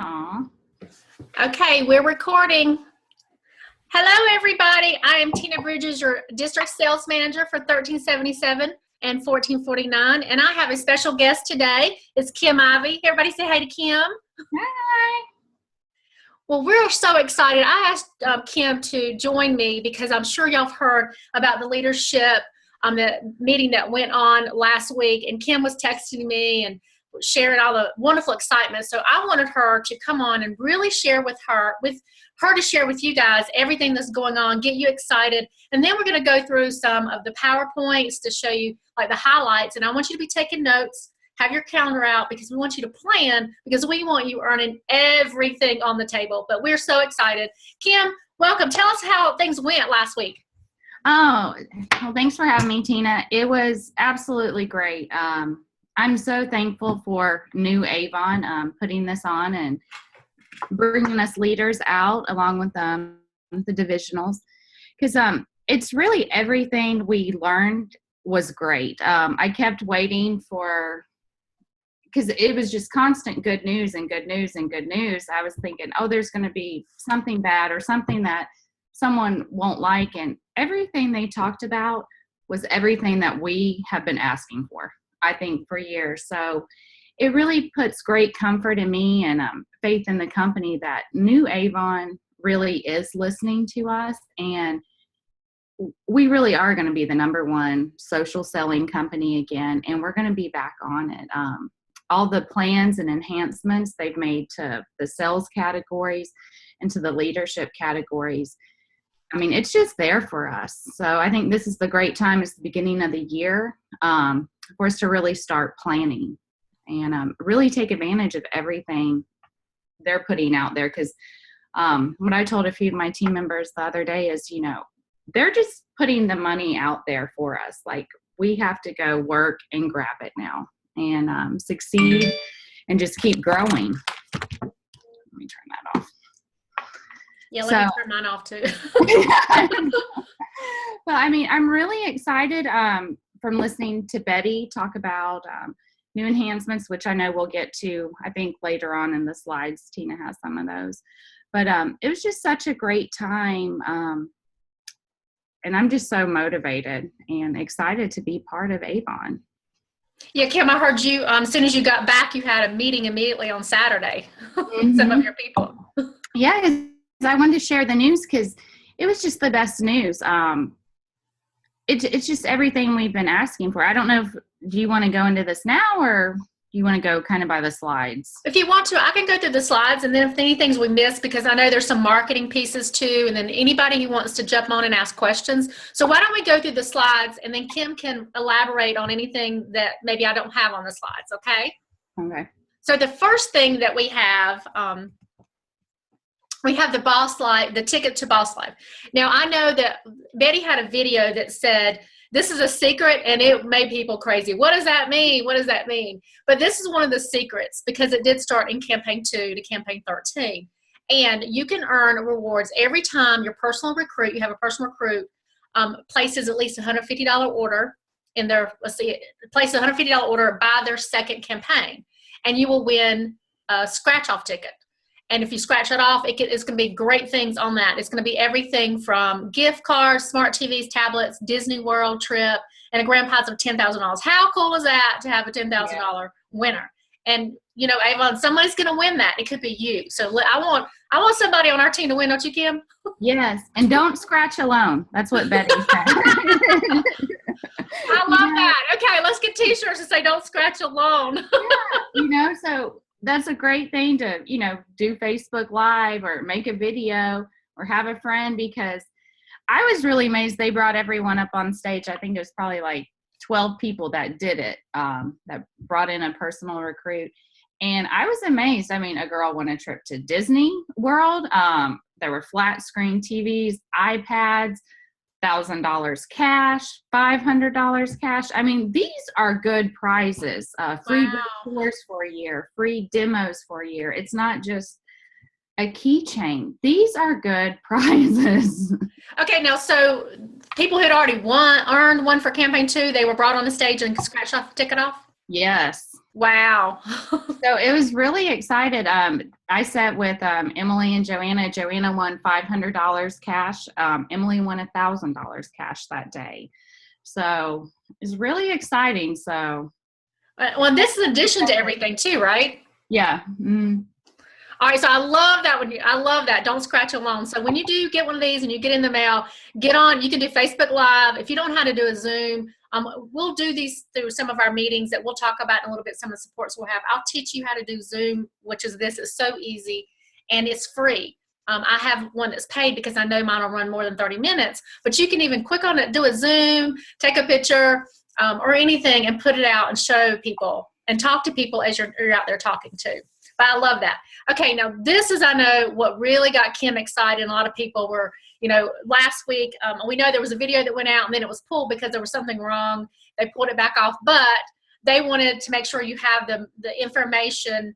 Aw. Okay, we're recording. Hello, everybody. I am Tina Bridges, your district sales manager for 1377 and 1449. And I have a special guest today. It's Kim Ivy. Everybody say hi to Kim. Hi. Well, we're so excited. I asked Kim to join me because I'm sure y'all have heard about the leadership the meeting that went on last week. And Kim was texting me and sharing all the wonderful excitement. So I wanted her to come on and really share with her to share with you guys everything that's going on, get you excited. And then we're going to go through some of the PowerPoints to show you like the highlights. And I want you to be taking notes, have your calendar out, because we want you to plan, because we want you earning everything on the table. But we're so excited. Kim, welcome. Tell us how things went last week. Oh, well, thanks for having me, Tina. It was absolutely great. I'm so thankful for New Avon putting this on and bringing us leaders out along with the divisionals, because it's really everything we learned was great. I kept waiting because it was just constant good news and good news and good news. I was thinking, oh, there's going to be something bad or something that someone won't like, and everything they talked about was everything that we have been asking for, I think, for years. So it really puts great comfort in me and faith in the company that New Avon really is listening to us, and we really are going to be the #1 social selling company again, and we're going to be back on it. All the plans and enhancements they've made to the sales categories and to the leadership categories, I mean, it's just there for us. So I think this is the great time. It's the beginning of the year for us to really start planning and really take advantage of everything they're putting out there. Because what I told a few of my team members the other day is, they're just putting the money out there for us. Like, we have to go work and grab it now and succeed and just keep growing. Let me turn that off. Yeah, let me turn mine off too. Well, I mean, I'm really excited from listening to Betty talk about new enhancements, which I know we'll get to, I think, later on in the slides. Tina has some of those. But it was just such a great time. And I'm just so motivated and excited to be part of Avon. Yeah, Kim, I heard you, as soon as you got back, you had a meeting immediately on Saturday with some of your people. Yeah, because I wanted to share the news because it was just the best news. It's just everything we've been asking for. I don't know do you want to go into this now, or do you want to go kind of by the slides? If you want to, I can go through the slides, and then if any things we missed, because I know there's some marketing pieces too, and then anybody who wants to jump on and ask questions. So why don't we go through the slides, and then Kim can elaborate on anything that maybe I don't have on the slides, okay? Okay. So the first thing that we have the Boss Life, the ticket to Boss Life. Now, I know that Betty had a video that said, this is a secret, and it made people crazy. What does that mean? What does that mean? But this is one of the secrets, because it did start in campaign 2 to campaign 13. And you can earn rewards every time your personal recruit, you have a personal recruit, places at least $150 order in their, places a $150 order by their second campaign. And you will win a scratch-off ticket. And if you scratch it off, it's going to be great things on that. It's going to be everything from gift cards, smart TVs, tablets, Disney World trip, and a grand prize of $10,000. How cool is that to have a $10,000 winner? And, Avon, somebody's going to win that. It could be you. So I want somebody on our team to win, don't you, Kim? Yes. And don't scratch alone. That's what Betty said. I love that. Okay, let's get t-shirts that say don't scratch alone. Yeah, so that's a great thing to, do Facebook Live or make a video or have a friend, because I was really amazed they brought everyone up on stage. I think it was probably like 12 people that did it, that brought in a personal recruit. And I was amazed. I mean, a girl won a trip to Disney World. There were flat screen TVs, iPads, $1,000 cash, $500 cash. I mean, these are good prizes. Free tours for a year, free demos for a year. It's not just a keychain. These are good prizes. Okay, now, so people who had already earned one for campaign 2, they were brought on the stage and scratched off the ticket off? Yes. Wow. So it was really excited. I sat with Emily and Joanna. Joanna won $500 cash. Emily won $1,000 cash that day. So it's really exciting. So Well, this is addition to everything too, right? yeah. Mm. All right, so I love that one. I love that. Don't scratch alone. So when you do get one of these and you get in the mail, get on. You can do Facebook Live. If you don't know how to do a Zoom, we'll do these through some of our meetings that we'll talk about in a little bit. Some of the supports we'll have. I'll teach you how to do Zoom, which is this. It's so easy and it's free. I have one that's paid because I know mine will run more than 30 minutes. But you can even click on it, do a Zoom, take a picture, or anything, and put it out and show people and talk to people as you're out there talking to. But I love that. Okay, now this is, I know, what really got Kim excited. And a lot of people were, last week, we know there was a video that went out and then it was pulled because there was something wrong. They pulled it back off, but they wanted to make sure you have the information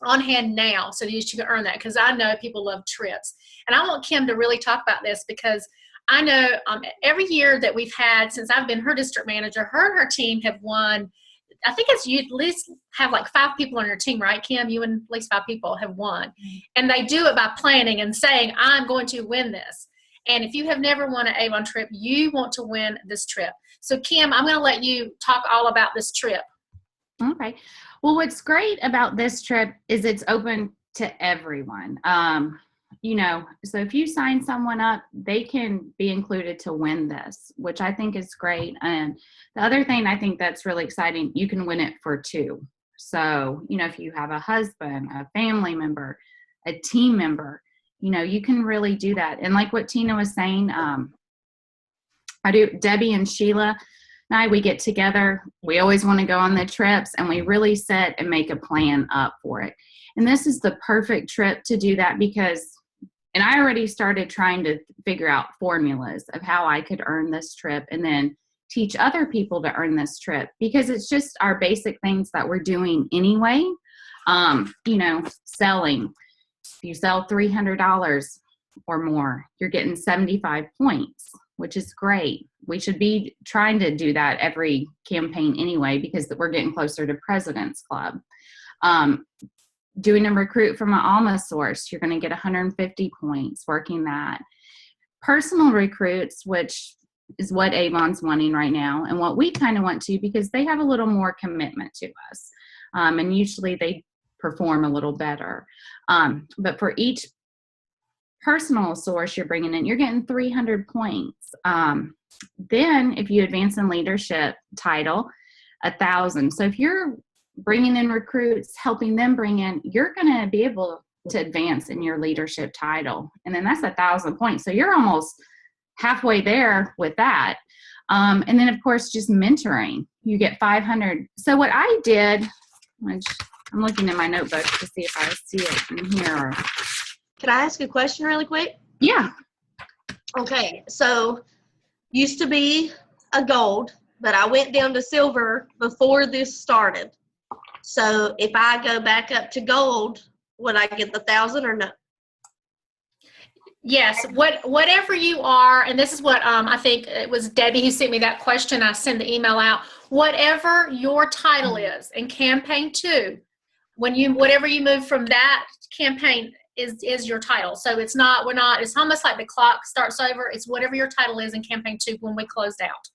on hand now so that you can earn that, because I know people love trips. And I want Kim to really talk about this because I know every year that we've had since I've been her district manager, her and her team have won. I think you at least have like 5 people on your team, right, Kim? You and at least 5 people have won. And they do it by planning and saying, I'm going to win this. And if you have never won an Avon trip, you want to win this trip. So Kim, I'm going to let you talk all about this trip. Okay. Well, what's great about this trip is it's open to everyone. So if you sign someone up, they can be included to win this, which I think is great. And the other thing I think that's really exciting, you can win it for 2. So, if you have a husband, a family member, a team member, you can really do that. And like what Tina was saying, Debbie and Sheila and I, we get together. We always want to go on the trips, and we really set and make a plan up for it. And this is the perfect trip to do that because I already started trying to figure out formulas of how I could earn this trip and then teach other people to earn this trip, because it's just our basic things that we're doing anyway. Selling. If you sell $300 or more, you're getting 75 points, which is great. We should be trying to do that every campaign anyway, because we're getting closer to President's Club. Doing a recruit from an Alma source, you're going to get 150 points working that. Personal recruits, which is what Avon's wanting right now and what we kind of want to, because they have a little more commitment to us. And usually they perform a little better. But for each personal source you're bringing in, you're getting 300 points. Then if you advance in leadership title, 1,000. So if you're bringing in recruits, helping them bring in, you're going to be able to advance in your leadership title. And then that's 1,000 points. So you're almost halfway there with that. And then, of course, just mentoring. You get 500. So what I did, which I'm looking in my notebook to see if I see it in here. Can I ask a question really quick? Yeah. Okay, so used to be a gold, but I went down to silver before this started. So if I go back up to gold, would I get the 1,000 or no? Yes, whatever you are, and this is what I think it was Debbie who sent me that question. I sent the email out. Whatever your title is in campaign 2, whatever you move from that campaign is your title. So it's almost like the clock starts over. It's whatever your title is in campaign 2 when we closed out.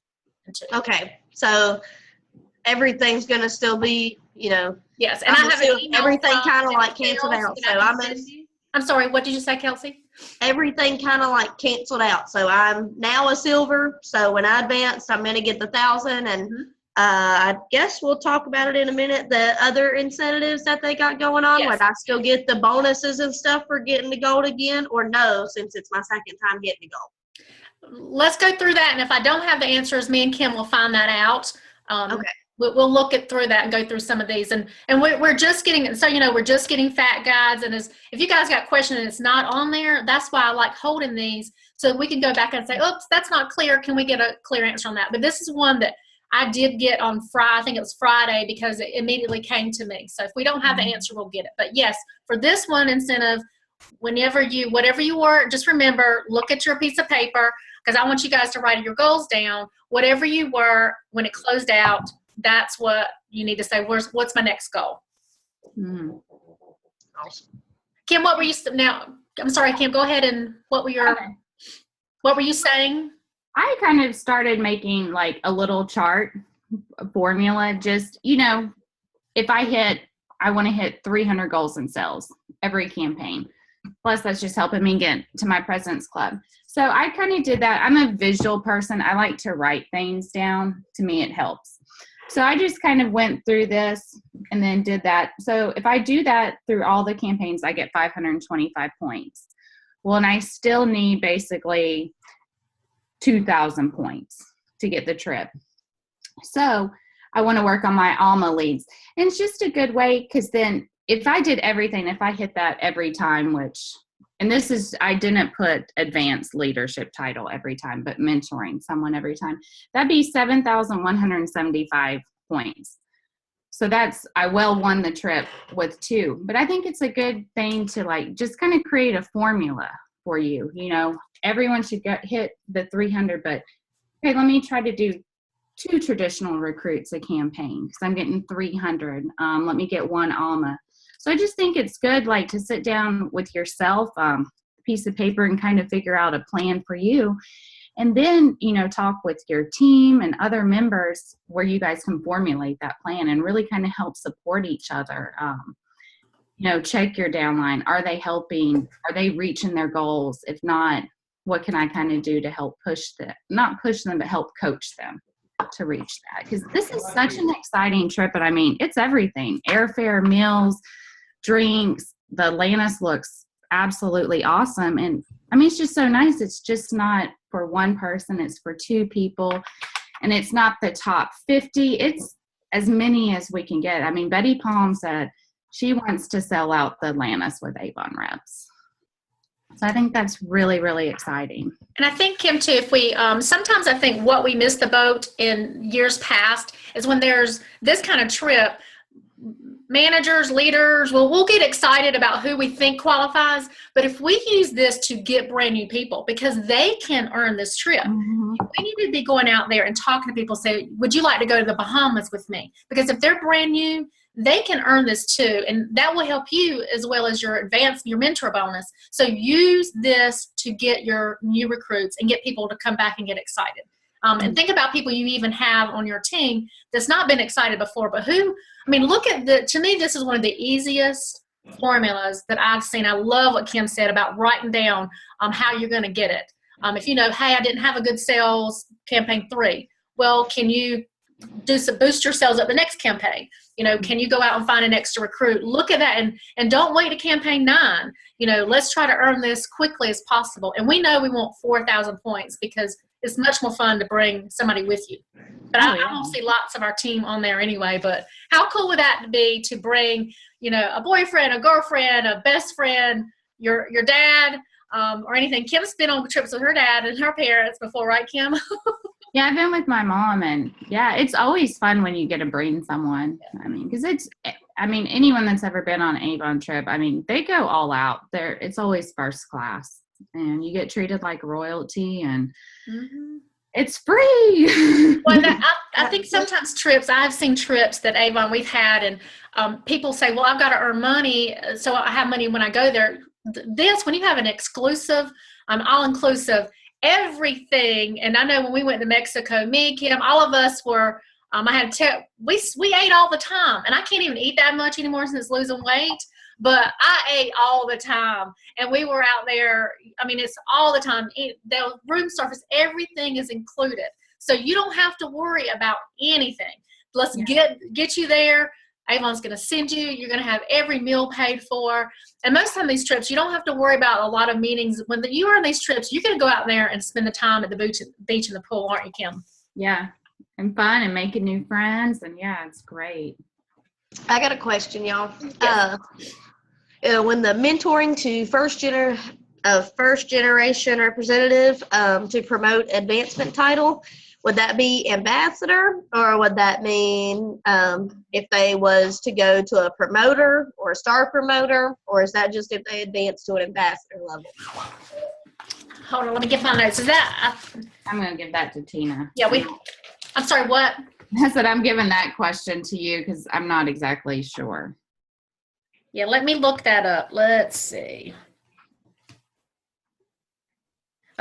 Okay, so everything's gonna still be, Yes, and I have an email everything from kind of like canceled out. So I'm sorry, what did you say, Kelsey? Everything kind of like canceled out. So I'm now a silver. So when I advance, I'm going to get the 1,000. And I guess we'll talk about it in a minute. The other incentives that they got going on, Yes. Would I still get the bonuses and stuff for getting the gold again, or no, since it's my second time getting the gold? Let's go through that. And if I don't have the answers, me and Kim will find that out. Okay. We'll look through that and go through some of these, and we're just getting, so we're just getting fact guides, and if you guys got questions and it's not on there, that's why I like holding these so we can go back and say, oops, that's not clear, can we get a clear answer on that? But this is one that I did get on Friday. I think it was Friday, because it immediately came to me. So if we don't have the answer, we'll get it. But yes, for this one incentive, whatever you were, just remember, look at your piece of paper, because I want you guys to write your goals down. Whatever you were when it closed out, that's what you need to say. What's my next goal? Mm. Awesome. Kim, what were you now? I'm sorry, Kim. Go ahead and what were you saying? I kind of started making like a little chart, a formula. Just if I want to hit 300 goals in sales every campaign. Plus, that's just helping me get to my President's Club. So I kind of did that. I'm a visual person. I like to write things down. To me, it helps. So I just kind of went through this and then did that. So if I do that through all the campaigns, I get 525 points. Well, and I still need basically 2,000 points to get the trip. So I want to work on my Alma leads. And it's just a good way, because then if I did everything, if I hit that every time, I didn't put advanced leadership title every time, but mentoring someone every time, that'd be 7,175 points. So I won the trip with 2. But I think it's a good thing to like just kind of create a formula for you. Everyone should hit the 300, but okay, let me try to do 2 traditional recruits a campaign because I'm getting 300. Let me get 1 Alma. So I just think it's good, like, to sit down with yourself, piece of paper, and kind of figure out a plan for you. And then, talk with your team and other members where you guys can formulate that plan and really kind of help support each other. Check your downline. Are they helping? Are they reaching their goals? If not, what can I kind of do to help not push them, but help coach them to reach that? Because this is such an exciting trip. And I mean, it's everything: airfare, meals, drinks. The Atlantis looks absolutely awesome. And I mean, it's just so nice. It's just not for one person. It's for 2 people. And it's not the top 50. It's as many as we can get. I mean, Betty Palm said she wants to sell out the Atlantis with Avon reps. So I think that's really, really exciting. And I think, Kim, too, if we, sometimes I think what we missed the boat in years past is when there's this kind of trip, managers, leaders, we'll get excited about who we think qualifies. But if we use this to get brand new people, because they can earn this trip, Mm-hmm. we need to be going out there and talking to people, say, would you like to go to the Bahamas with me? Because if they're brand new, they can earn this too. And that will help you as well as your mentor bonus. So use this to get your new recruits and get people to come back and get excited. And think about people you even have on your team that's not been excited before, but look at to me, this is one of the easiest formulas that I've seen. I love what Kim said about writing down how you're going to get it. If hey, I didn't have a good sales campaign 3. Well, can you boost your sales up the next campaign? Can you go out and find an extra recruit? Look at that and don't wait to campaign 9. Let's try to earn this quickly as possible. And we know we want 4,000 points because it's much more fun to bring somebody with you. But I don't see lots of our team on there anyway. But how cool would that be to bring, a boyfriend, a girlfriend, a best friend, your dad, or anything? Kim's been on trips with her dad and her parents before, right, Kim? Yeah, I've been with my mom, and yeah, it's always fun when you get to bring someone. I mean, because anyone that's ever been on an Avon trip, they go all out. It's always first class, and you get treated like royalty, and it's free. Well, I think sometimes I've seen trips that Avon we've had, and people say, well, I've got to earn money, so I have money when I go there. When you have an exclusive, all-inclusive, everything, and I know when we went to Mexico, me, Kim, all of us were, we ate all the time, and I can't even eat that much anymore since losing weight, but I ate all the time, and we were out there, it's all the time, the room service, everything is included, so you don't have to worry about anything. Let's get you there. Avon's going to send you. You're going to have every meal paid for. And most of these trips, you don't have to worry about a lot of meetings. When you are on these trips, you're going to go out there and spend the time at the beach and the pool, aren't you, Kim? Yeah, and fun and making new friends. And yeah, it's great. I got a question, y'all. Yes. When the mentoring to first generation representative to promote advancement title, would that be ambassador, or would that mean if they was to go to a promoter or a star promoter, or is that just if they advance to an ambassador level? Hold on, let me get my notes. Is that? I'm going to give that to Tina. Yeah, I'm sorry, what? I said I'm giving that question to you because I'm not exactly sure. Yeah, let me look that up. Let's see.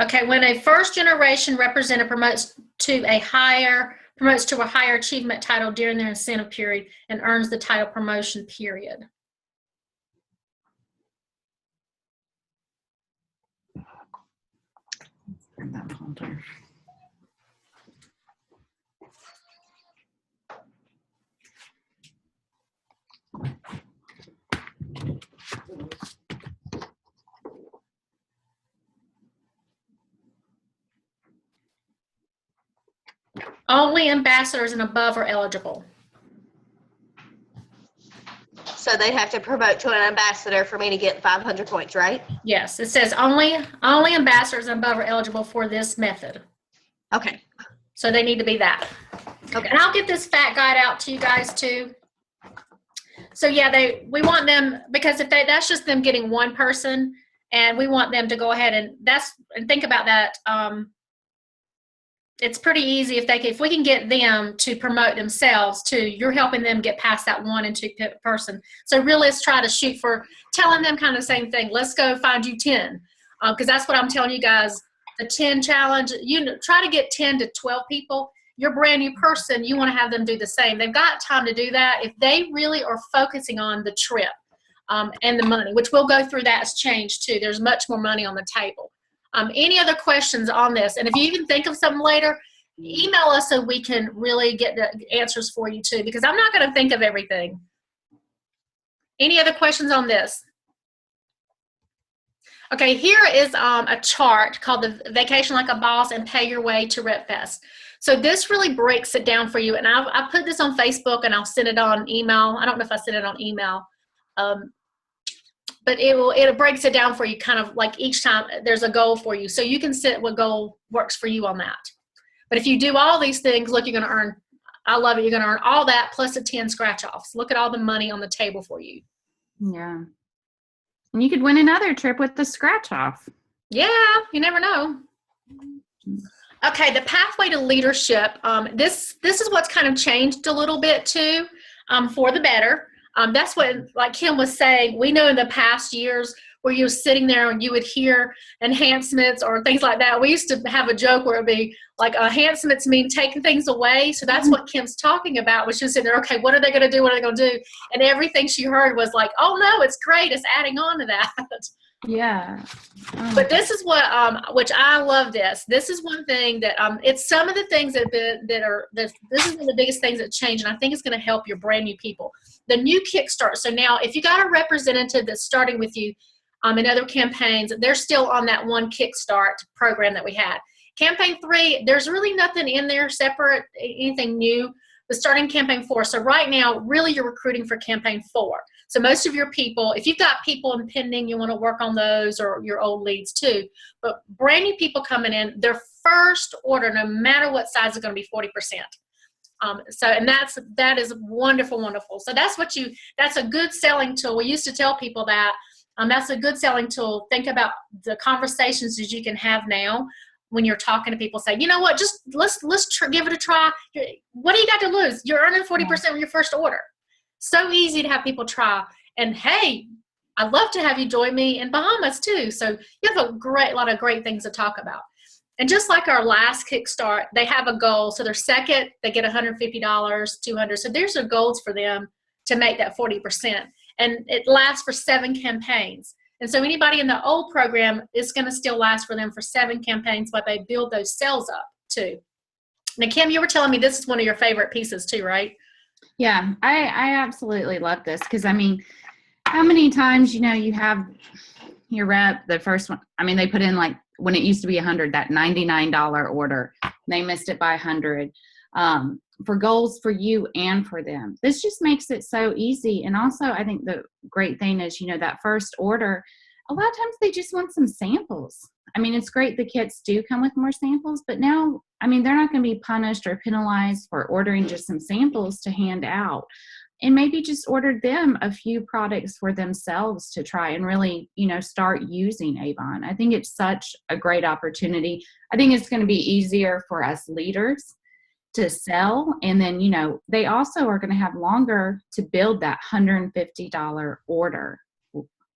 Okay, when a first generation representative promotes to a higher achievement title during their incentive period and earns the title promotion period. In that folder. Only ambassadors and above are eligible. So they'd have to promote to an ambassador for me to get 500 points, right? Yes, it says only ambassadors and above are eligible for this method. Okay. So they need to be that. Okay. And I'll get this fact guide out to you guys too. So yeah, we want them, because if that's just them getting one person, and we want them to go ahead and think about that. It's pretty easy if we can get them to promote themselves too. You're helping them get past that 1 and 2 person. So really, let's try to shoot for telling them kind of the same thing. Let's go find you 10, because that's what I'm telling you guys. The 10 challenge. You try to get 10 to 12 people. You're a brand new person. You want to have them do the same. They've got time to do that if they really are focusing on the trip and the money, which we'll go through. That's changed too. There's much more money on the table. Any other questions on this? And if you even think of something later, email us so we can really get the answers for you too, because I'm not going to think of everything. Any other questions on this? Okay, here is a chart called the Vacation Like a Boss and Pay Your Way to RepFest. So this really breaks it down for you. And I put this on Facebook and I'll send it on email. I don't know if I sent it on email. But it breaks it down for you, kind of like each time there's a goal for you. So you can set what goal works for you on that. But if you do all these things, look, you're going to earn, I love it, you're going to earn all that plus the 10 scratch-offs. Look at all the money on the table for you. Yeah. And you could win another trip with the scratch-off. Yeah, you never know. Okay, the pathway to leadership. This is what's kind of changed a little bit too, for the better. That's what, like Kim was saying, we know in the past years where you were sitting there and you would hear enhancements or things like that. We used to have a joke where it would be like enhancements mean taking things away. So that's what Kim's talking about, was she was sitting there, okay, what are they going to do? What are they going to do? And everything she heard was like, oh no, it's great. It's adding on to that. Yeah. But this is what, which I love this. This is one thing that, it's some of the things this is one of the biggest things that change, and I think it's going to help your brand new people. The new Kickstart. So now if you got a representative that's starting with you in other campaigns, they're still on that one Kickstart program that we had. Campaign 3, there's really nothing in there separate, anything new. The starting Campaign 4. So right now, really you're recruiting for Campaign 4. So most of your people, if you've got people in pending, you want to work on those, or your old leads too. But brand new people coming in, their first order, no matter what size, is going to be 40%. And that is wonderful, wonderful. So that's a good selling tool. We used to tell people that that's a good selling tool. Think about the conversations that you can have now when you're talking to people. Say, you know what, just let's give it a try. What do you got to lose? You're earning 40% with your first order. So easy to have people try. And hey, I'd love to have you join me in Bahamas too. So you have a lot of great things to talk about. And just like our last Kickstart, they have a goal. So their second, they get $150, $200. So there's their goals for them to make that 40%. And it lasts for 7 campaigns. And so anybody in the old program is going to still last for them for 7 campaigns, but they build those sales up too. Now, Kim, you were telling me this is one of your favorite pieces too, right? Yeah, I absolutely love this, because I mean, how many times, you have your rep, the first one, I mean, they put in, like, when it used to be $100, that $99 order, they missed it by 100, for goals for you and for them. This just makes it so easy. And also, I think the great thing is, that first order, a lot of times they just want some samples. I mean, it's great the kits do come with more samples, but now, I mean, they're not going to be punished or penalized for ordering just some samples to hand out. And maybe just order them a few products for themselves to try and really, start using Avon. I think it's such a great opportunity. I think it's going to be easier for us leaders to sell. And then, they also are going to have longer to build that $150 order,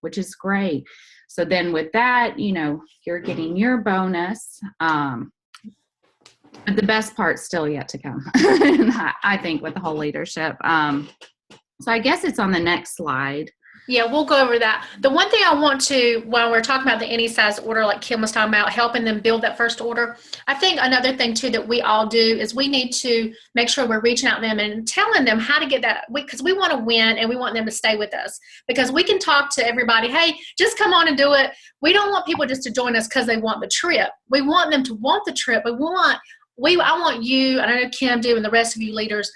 which is great. So then with that, you're getting your bonus. But the best part's still yet to come, I think, with the whole leadership. So I guess it's on the next slide. Yeah, we'll go over that. The one thing I want to, when we're talking about the any size order, like Kim was talking about, helping them build that first order, I think another thing too that we all do is we need to make sure we're reaching out to them and telling them how to get that, because we want to win and we want them to stay with us. Because we can talk to everybody, hey, just come on and do it. We don't want people just to join us because they want the trip. We want them to want the trip. I want you, and I know Kim do, and the rest of you leaders,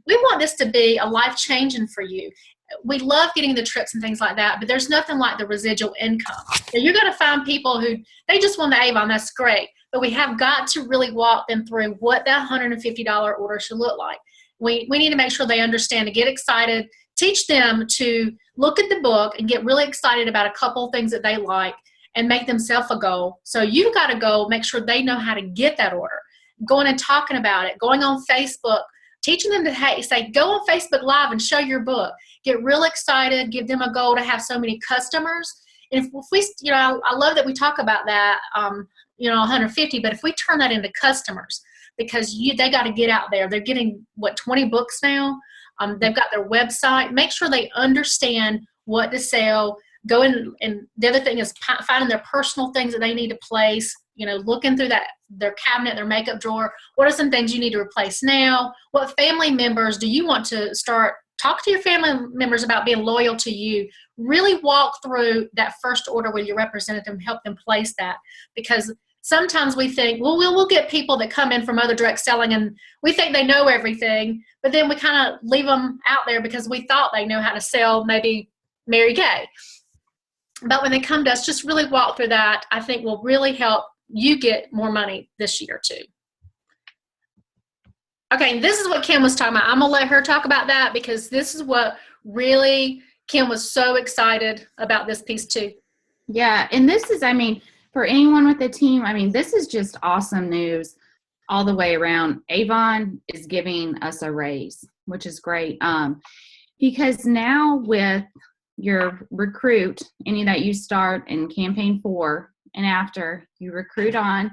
we want this to be a life-changing for you. We love getting the trips and things like that, but there's nothing like the residual income. So you're going to find people who, they just want the Avon, that's great, but we have got to really walk them through what that $150 order should look like. We need to make sure they understand, to get excited, teach them to look at the book and get really excited about a couple things that they like and make themselves a goal. So you've got to go make sure they know how to get that order. Going and talking about it, going on Facebook, teaching them to say, go on Facebook Live and show your book. Get real excited, give them a goal to have so many customers. And if we, I love that we talk about that, 150, but if we turn that into customers, because they got to get out there. They're getting, 20 books now? They've got their website. Make sure they understand what to sell. Go in, and the other thing is finding their personal things that they need to place, looking through their cabinet, their makeup drawer. What are some things you need to replace now? What family members do you want to start? Talk to your family members about being loyal to you. Really walk through that first order with your representative and help them place that. Because sometimes we think, well, we'll get people that come in from other direct selling and we think they know everything, but then we kind of leave them out there because we thought they know how to sell maybe Mary Kay. But when they come to us, just really walk through that. I think will really help you get more money this year too. Okay, this is what Kim was talking about. I'm going to let her talk about that because this is what really Kim was so excited about this piece too. Yeah, and this is, for anyone with a team, this is just awesome news all the way around. Avon is giving us a raise, which is great. Because now with your recruit, any that you start in campaign 4 and after, you recruit on,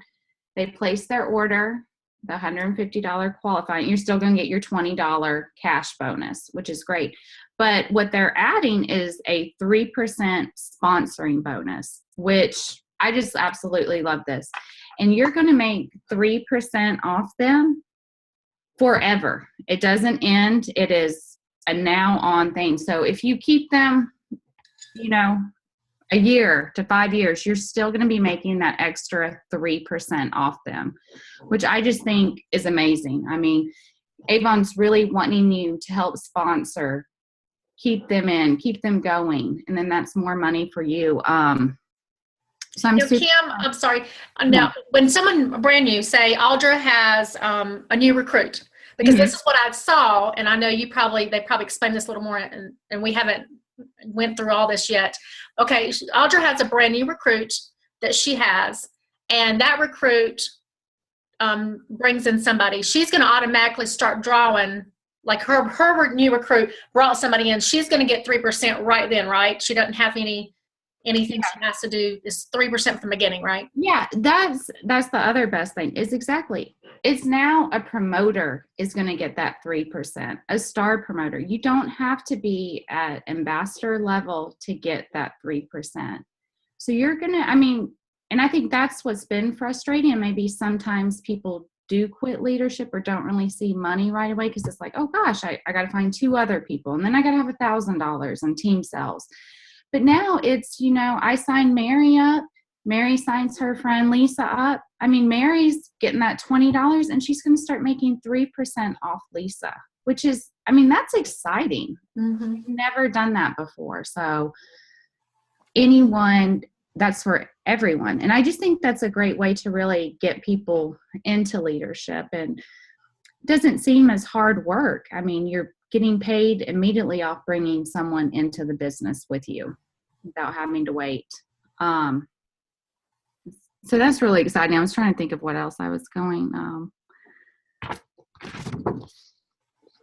they place their order, the $150 qualifying, you're still going to get your $20 cash bonus, which is great. But what they're adding is a 3% sponsoring bonus, which I just absolutely love this. And you're going to make 3% off them forever. It doesn't end. It is a now on thing. So if you keep them, a year to 5 years, you're still going to be making that extra 3% off them, which I just think is amazing. Avon's really wanting you to help sponsor, keep them in, keep them going, and then that's more money for you. So Kim, I'm sorry. Now, when someone brand new, say Audra has a new recruit, because this is what I saw, and I know they probably explained this a little more, and we haven't went through all this yet. Okay, Audra has a brand new recruit that she has, and that recruit brings in somebody. She's going to automatically start drawing, like her new recruit brought somebody in. She's going to get 3% right then, right? She doesn't have anything she has to do. It's 3% from the beginning, right? Yeah, that's the other best thing is exactly. It's now a promoter is going to get that 3%, a star promoter. You don't have to be at ambassador level to get that 3%. So you're going to, and I think that's what's been frustrating. And maybe sometimes people do quit leadership or don't really see money right away because it's like, oh gosh, I got to find 2 other people. And then I got to have $1,000 in team sales. But now it's, I sign Mary up. Mary signs her friend Lisa up. Mary's getting that $20 and she's going to start making 3% off Lisa, which is, that's exciting. We've never done that before. So that's for everyone. And I just think that's a great way to really get people into leadership. And it doesn't seem as hard work. You're getting paid immediately off bringing someone into the business with you without having to wait. So that's really exciting. I was trying to think of what else I was going.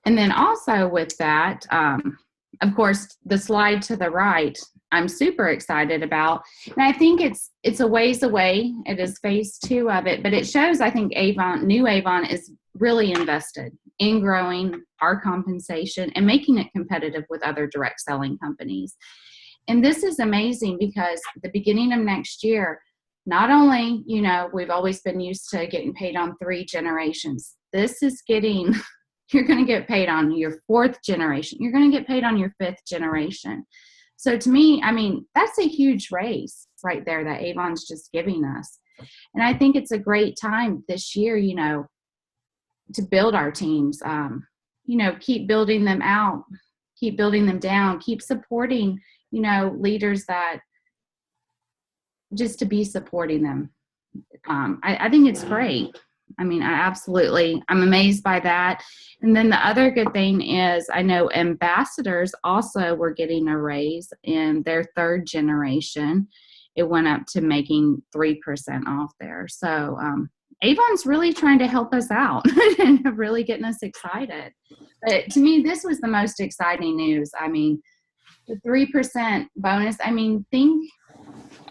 And then also with that, of course, the slide to the right, I'm super excited about. And I think it's a ways away. It is phase 2 of it, but it shows, I think New Avon is really invested in growing our compensation and making it competitive with other direct selling companies. And this is amazing because the beginning of next year, not only, we've always been used to getting paid on 3 generations. This is you're going to get paid on your 4th generation. You're going to get paid on your 5th generation. So to me, I mean, that's a huge raise right there that Avon's just giving us. And I think it's a great time this year, to build our teams, keep building them out, keep building them down, keep supporting, leaders that just to be supporting them. I think it's great. I mean, I'm amazed by that. And then the other good thing is I know ambassadors also were getting a raise in their 3rd generation. It went up to making 3% off there. So Avon's really trying to help us out and really getting us excited. But to me, this was the most exciting news. I mean, the 3% bonus, I mean, think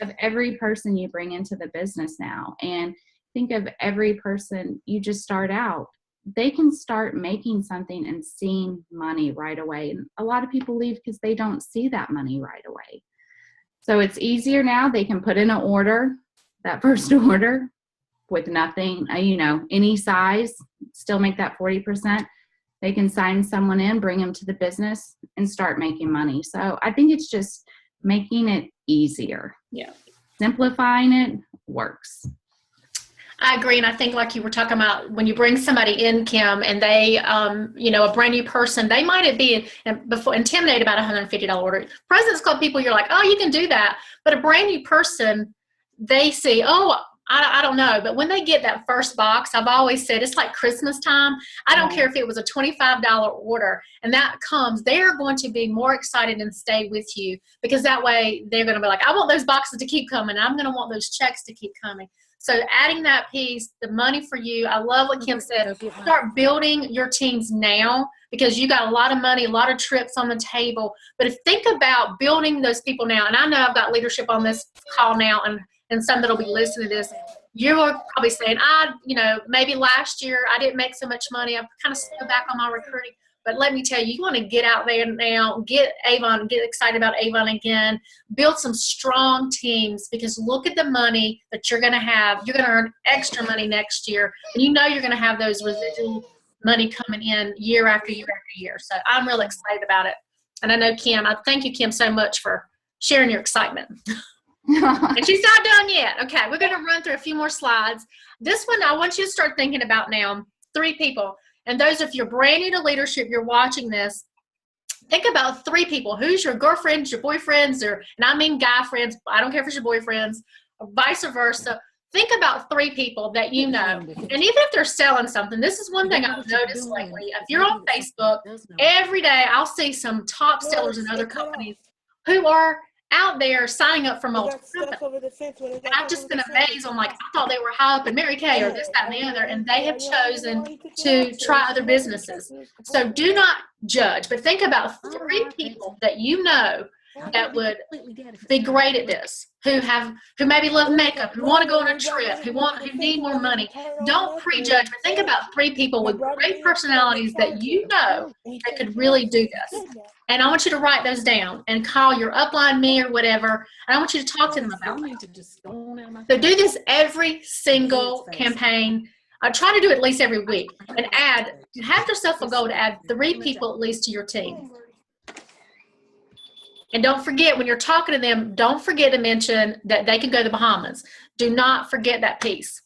of every person you bring into the business now, and think of every person you just start out. They can start making something and seeing money right away. And a lot of people leave because they don't see that money right away. So it's easier now. They can put in an order, that first order with nothing, any size, still make that 40%. They can sign someone in, bring them to the business and start making money. So I think it's just making it easier. Yeah. Simplifying it works. I agree. And I think like you were talking about, when you bring somebody in, Kim, and they, a brand new person, they might be intimidated about $150 order. President's Club people, you're like, oh, you can do that. But a brand new person, they see, oh, I don't know. But when they get that first box, I've always said it's like Christmas time. I don't care if it was a $25 order and that comes, they're going to be more excited and stay with you, because that way they're going to be like, I want those boxes to keep coming. I'm going to want those checks to keep coming. So adding that piece, the money for you, I love what Kim said. Start building your teams now, because you got a lot of money, a lot of trips on the table. But think about building those people now. And I know I've got leadership on this call now, and some that'll be listening to this. You're probably saying, maybe last year I didn't make so much money. I've kind of slowed back on my recruiting. But let me tell you, you want to get out there now, get Avon, get excited about Avon again, build some strong teams, because look at the money that you're going to have. You're going to earn extra money next year, and you're going to have those residual money coming in year after year after year. So I'm really excited about it. And I know Kim, I thank you, Kim, so much for sharing your excitement. And she's not done yet. Okay, we're going to run through a few more slides. This one I want you to start thinking about now, 3 people. And those, if you're brand new to leadership, you're watching this, think about 3 people. Who's your girlfriends, your boyfriends, and I mean guy friends. I don't care if it's your boyfriends, or vice versa. Think about 3 people that you know. And even if they're selling something, this is one thing I've noticed lately. If you're on Facebook, every day I'll see some top sellers in other companies who are out there signing up for multiple companies. And I've just been amazed. I'm like, I thought they were high up in Mary Kay or this, that, and the other, and they have chosen to try other businesses. So do not judge, but think about 3 people that you know that would be great at this, who maybe love makeup, who want to go on a trip, who need more money. Don't prejudge, but think about 3 people with great personalities that you know that could really do this. And I want you to write those down and call your upline me or whatever, and I want you to talk to them about it. So do this every single campaign. I try to do it at least every week, and have yourself a goal to add 3 people at least to your team. And don't forget, when you're talking to them, don't forget to mention that they can go to the Bahamas. Do not forget that piece.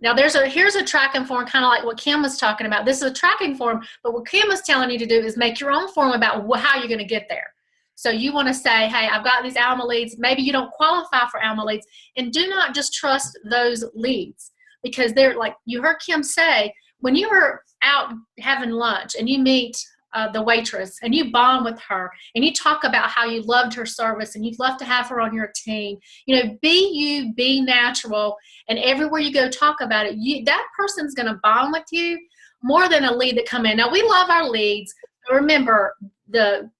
Now, here's a tracking form, kind of like what Kim was talking about. This is a tracking form, but what Kim was telling you to do is make your own form about how you're going to get there. So you want to say, hey, I've got these Alma leads. Maybe you don't qualify for Alma leads. And do not just trust those leads, because they're like you heard Kim say, when you were out having lunch and you meet the waitress and you bond with her and you talk about how you loved her service and you'd love to have her on your team, be you, be natural, and everywhere you go talk about it, that person's going to bond with you more than a lead that come in. Now, we love our leads. Remember, the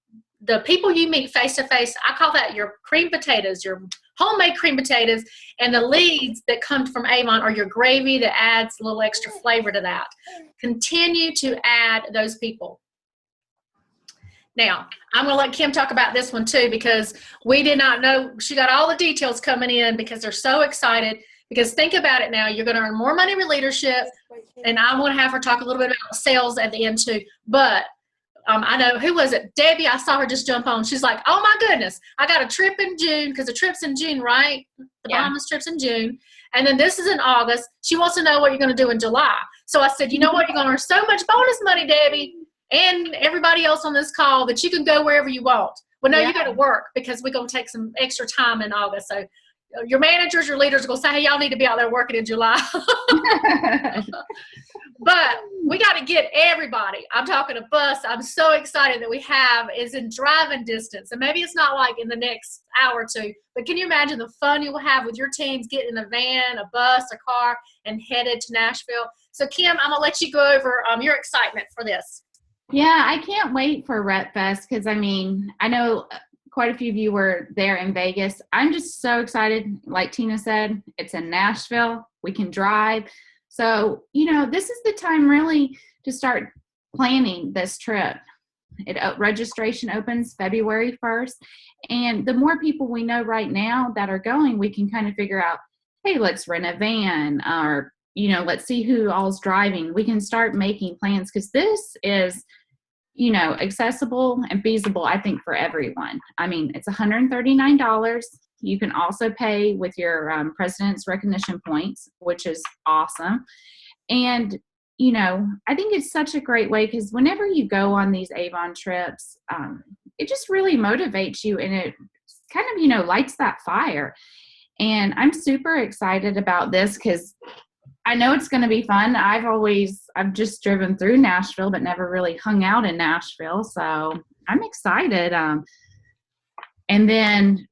people you meet face to face, I call that your cream potatoes, your homemade cream potatoes, and the leads that come from Avon are your gravy that adds a little extra flavor to that. Continue to add those people. Now, I'm going to let Kim talk about this one too, because we did not know. She got all the details coming in because they're so excited. Because think about it now, you're going to earn more money with leadership, and I want to have her talk a little bit about sales at the end too. But I know, who was it? Debbie, I saw her just jump on. She's like, oh my goodness, I got a trip in June, because the trip's in June, right? The Bahamas trip's in June. And then this is in August. She wants to know what you're going to do in July. So I said, you know what? You're going to earn so much bonus money, Debbie, and everybody else on this call, that you can go wherever you want. Well, no, you got to work, because we're going to take some extra time in August. So your managers, your leaders are going to say, hey, y'all need to be out there working in July. But we got to get everybody. I'm talking a bus. I'm so excited that we have is in driving distance. And maybe it's not like in the next hour or two, but can you imagine the fun you will have with your teams getting in a van, a bus, a car, and headed to Nashville? So Kim, I'm going to let you go over your excitement for this. Yeah, I can't wait for Rep Fest, because I mean, I know quite a few of you were there in Vegas. I'm just so excited. Like Tina said, it's in Nashville. We can drive. So, this is the time really to start planning this trip. Registration opens February 1st. And the more people we know right now that are going, we can kind of figure out, hey, let's rent a van, or, let's see who all's driving. We can start making plans, because this is, accessible and feasible, I think, for everyone. I mean, it's $139. You can also pay with your President's Recognition points, which is awesome. And, I think it's such a great way, because whenever you go on these Avon trips, it just really motivates you, and it kind of, lights that fire. And I'm super excited about this, because I know it's going to be fun. I've just driven through Nashville, but never really hung out in Nashville. So I'm excited. And then,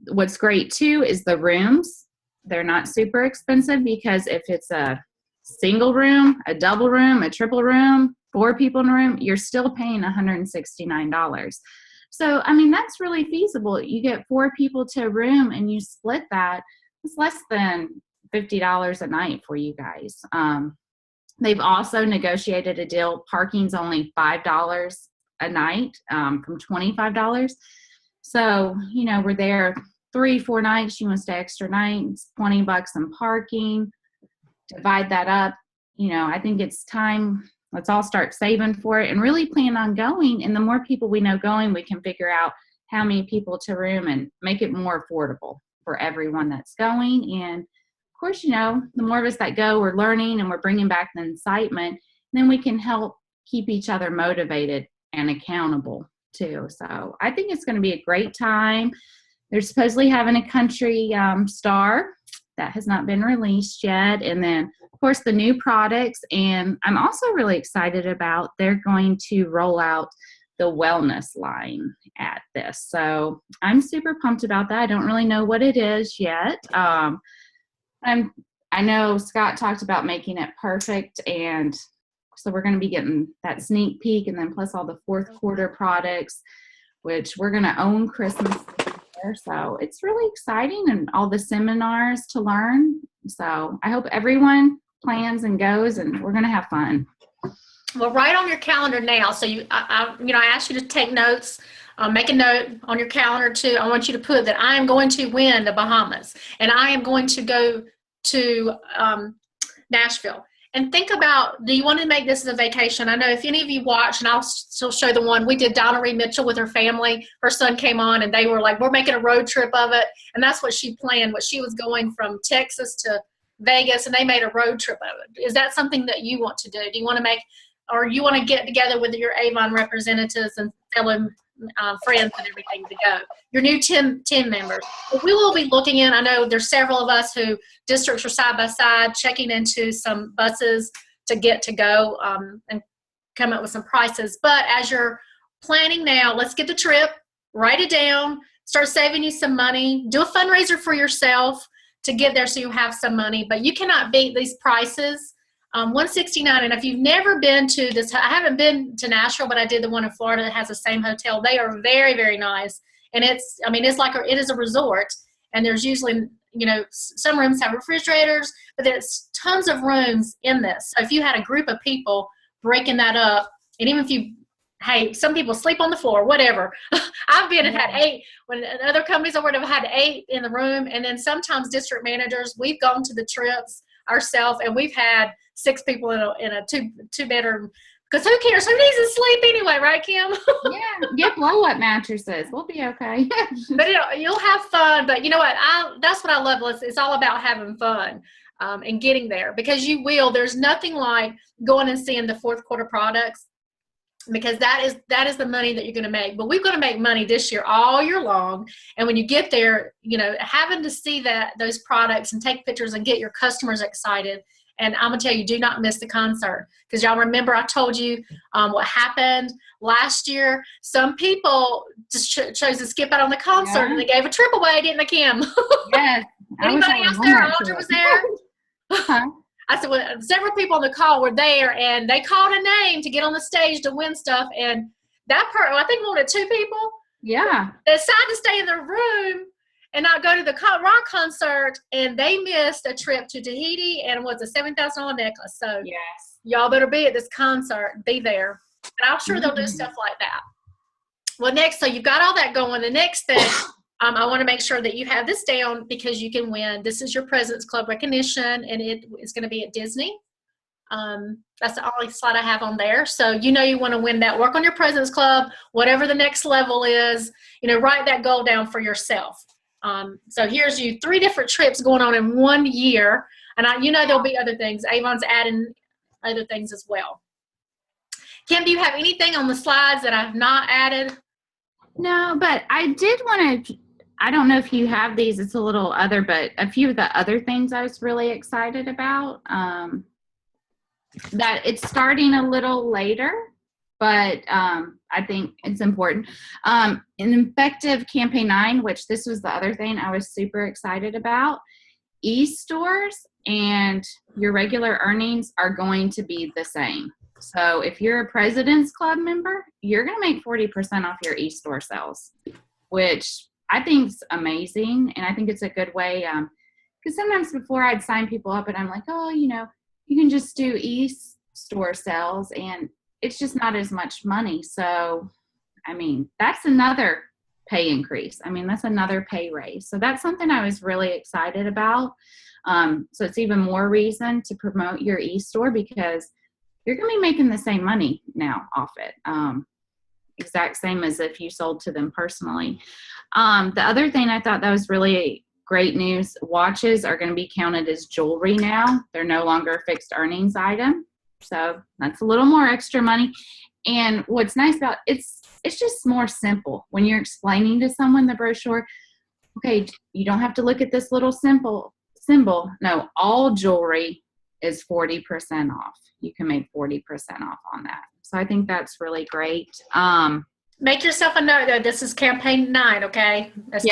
what's great too is the rooms. They're not super expensive, because if it's a single room, a double room, a triple room, 4 people in a room, you're still paying $169. So, I mean, that's really feasible. You get 4 people to a room and you split that. It's less than $50 a night for you guys. They've also negotiated a deal. Parking's only $5 a night from $25. So, we're there 3-4 nights. You want to stay extra nights, $20 in parking. Divide that up. I think it's time. Let's all start saving for it and really plan on going. And the more people we know going, we can figure out how many people to room and make it more affordable for everyone that's going. And of course, the more of us that go, we're learning and we're bringing back the excitement. Then we can help keep each other motivated and accountable too. So I think it's going to be a great time. They're supposedly having a country star that has not been released yet. And then, of course, the new products. And I'm also really excited about they're going to roll out the wellness line at this. So I'm super pumped about that. I don't really know what it is yet. I know Scott talked about making it perfect, and so we're going to be getting that sneak peek, and then plus all the fourth quarter products, which we're going to own Christmas there. So it's really exciting, and all the seminars to learn. So I hope everyone plans and goes, and we're going to have fun. Well, write on your calendar now. So I asked you to take notes. Make a note on your calendar too. I want you to put that I am going to win the Bahamas, and I am going to go to Nashville. And think about, do you want to make this as a vacation? I know if any of you watch, and I'll still show the one, we did Donna Ree Mitchell with her family. Her son came on, and they were like, we're making a road trip of it. And that's what she planned. What she was going from Texas to Vegas, and they made a road trip of it. Is that something that you want to do? Do you want to make, or you want to get together with your Avon representatives and fellow friends and everything to go? Your new team members. But we will be looking in. I know there's several of us who districts are side by side checking into some buses to get to go and come up with some prices. But as you're planning now, let's get the trip, write it down, start saving you some money, do a fundraiser for yourself to get there so you have some money. But you cannot beat these prices. $169. And if you've never been to this, I haven't been to Nashville, but I did the one in Florida that has the same hotel. They are very, very nice. And it's like it is a resort. And there's usually, some rooms have refrigerators, but there's tons of rooms in this. So if you had a group of people breaking that up, and even if some people sleep on the floor, whatever. I've been and had 8 when other companies I worked have had 8 in the room. And then sometimes district managers, we've gone to the trips ourselves and we've had 6 people in a two bedroom, because who cares? Who needs to sleep anyway, right, Kim? Yeah, get blow up mattresses. We'll be okay. But you'll have fun. But you know what? That's what I love. It's all about having fun and getting there, because you will. There's nothing like going and seeing the fourth quarter products, because that is the money that you're going to make. But we're going to make money this year all year long. And when you get there, having to see those products and take pictures and get your customers excited. And I'm going to tell you, do not miss the concert, because y'all remember I told you what happened last year. Some people just chose to skip out on the concert, and they gave a trip away, didn't they, Kim? Yes. Anybody else there? Audra was there. Huh? I said, well, several people on the call were there, and they called a name to get on the stage to win stuff. And that I think we wanted 2 people. Yeah. They decided to stay in the room and not go to the rock concert, and they missed a trip to Tahiti and was a $7,000 necklace. So Yes. y'all better be at this concert, be there. And I'm sure they'll do stuff like that. Well, next, so you've got all that going. The next thing, I want to make sure that you have this down, because you can win. This is your President's Club recognition, and it is going to be at Disney. That's the only slide I have on there. So you want to win that. Work on your President's Club, whatever the next level is. Write that goal down for yourself. So here's 3 different trips going on in 1 year. And there'll be other things. Avon's adding other things as well. Kim, do you have anything on the slides that I've not added? No, but I did want to, I don't know if you have these, it's a little other, but a few of the other things I was really excited about, that it's starting a little later, but I think it's important. An effective campaign 9, which this was the other thing I was super excited about, e-stores and your regular earnings are going to be the same. So if you're a President's Club member, you're going to make 40% off your e-store sales, which I think is amazing. And I think it's a good way, because sometimes before I'd sign people up and I'm like, oh, you can just do e-store sales and it's just not as much money. So, that's another pay increase. That's another pay raise. So that's something I was really excited about. So it's even more reason to promote your e-store, because you're going to be making the same money now off it. Exact same as if you sold to them personally. The other thing I thought that was really great news, watches are going to be counted as jewelry now. They're no longer a fixed earnings item. So that's a little more extra money. And what's nice about it's just more simple when you're explaining to someone the brochure. Okay, you don't have to look at this little symbol. No, all jewelry is 40% off. You can make 40% off on that. So I think that's really great. Make yourself a note, though. This is campaign 9, okay? That's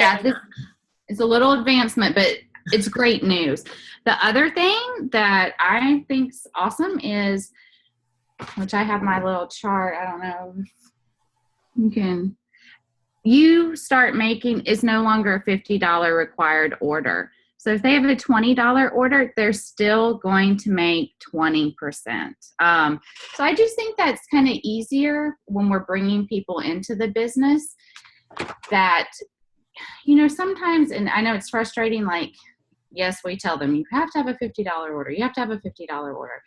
It's a little advancement, but it's great news. The other thing that I think's awesome is, which I have my little chart. I don't know. You start making, it's no longer a $50 required order. So if they have a $20 order, they're still going to make 20%. So I just think that's kind of easier when we're bringing people into the business that, sometimes, and I know it's frustrating, like, yes, we tell them you have to have a $50 order. You have to have a $50 order.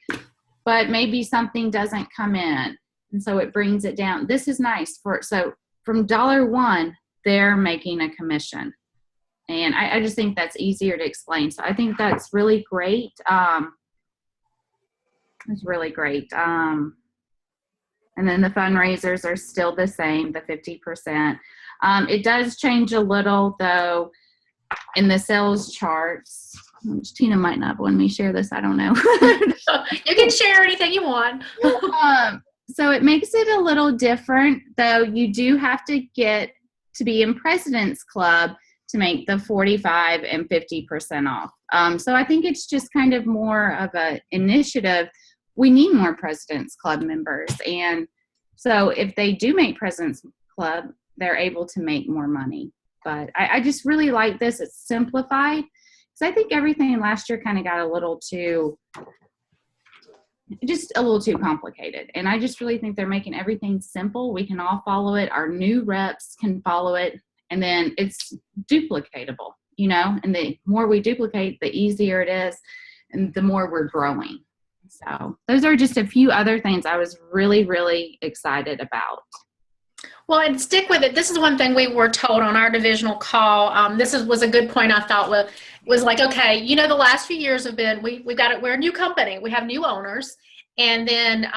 But maybe something doesn't come in. And so it brings it down. This is nice. So from $1, they're making a commission. And I just think that's easier to explain. So I think that's really great. It's really great. And then the fundraisers are still the same, the 50%. It does change a little, though, in the sales charts. Which Tina might not want me to share this. I don't know. You can share anything you want. So it makes it a little different, though. You do have to get to be in President's Club to make the 45 and 50% off. So I think it's just kind of more of an initiative we need more President's Club members. And so if they do make President's Club, they're able to make more money. But I just really like this. It's simplified. Because I think everything last year kind of got a little too complicated. And I just really think they're making everything simple. We can all follow it. Our new reps can follow it. And then it's duplicatable, you know, and the more we duplicate, the easier it is and the more we're growing. So those are just a few other things I was really, really excited about. Well, and stick with it. This is one thing we were told on our divisional call. Was a good point I thought was like, okay, you know, the last few years have been, we're a new company. We have new owners. And then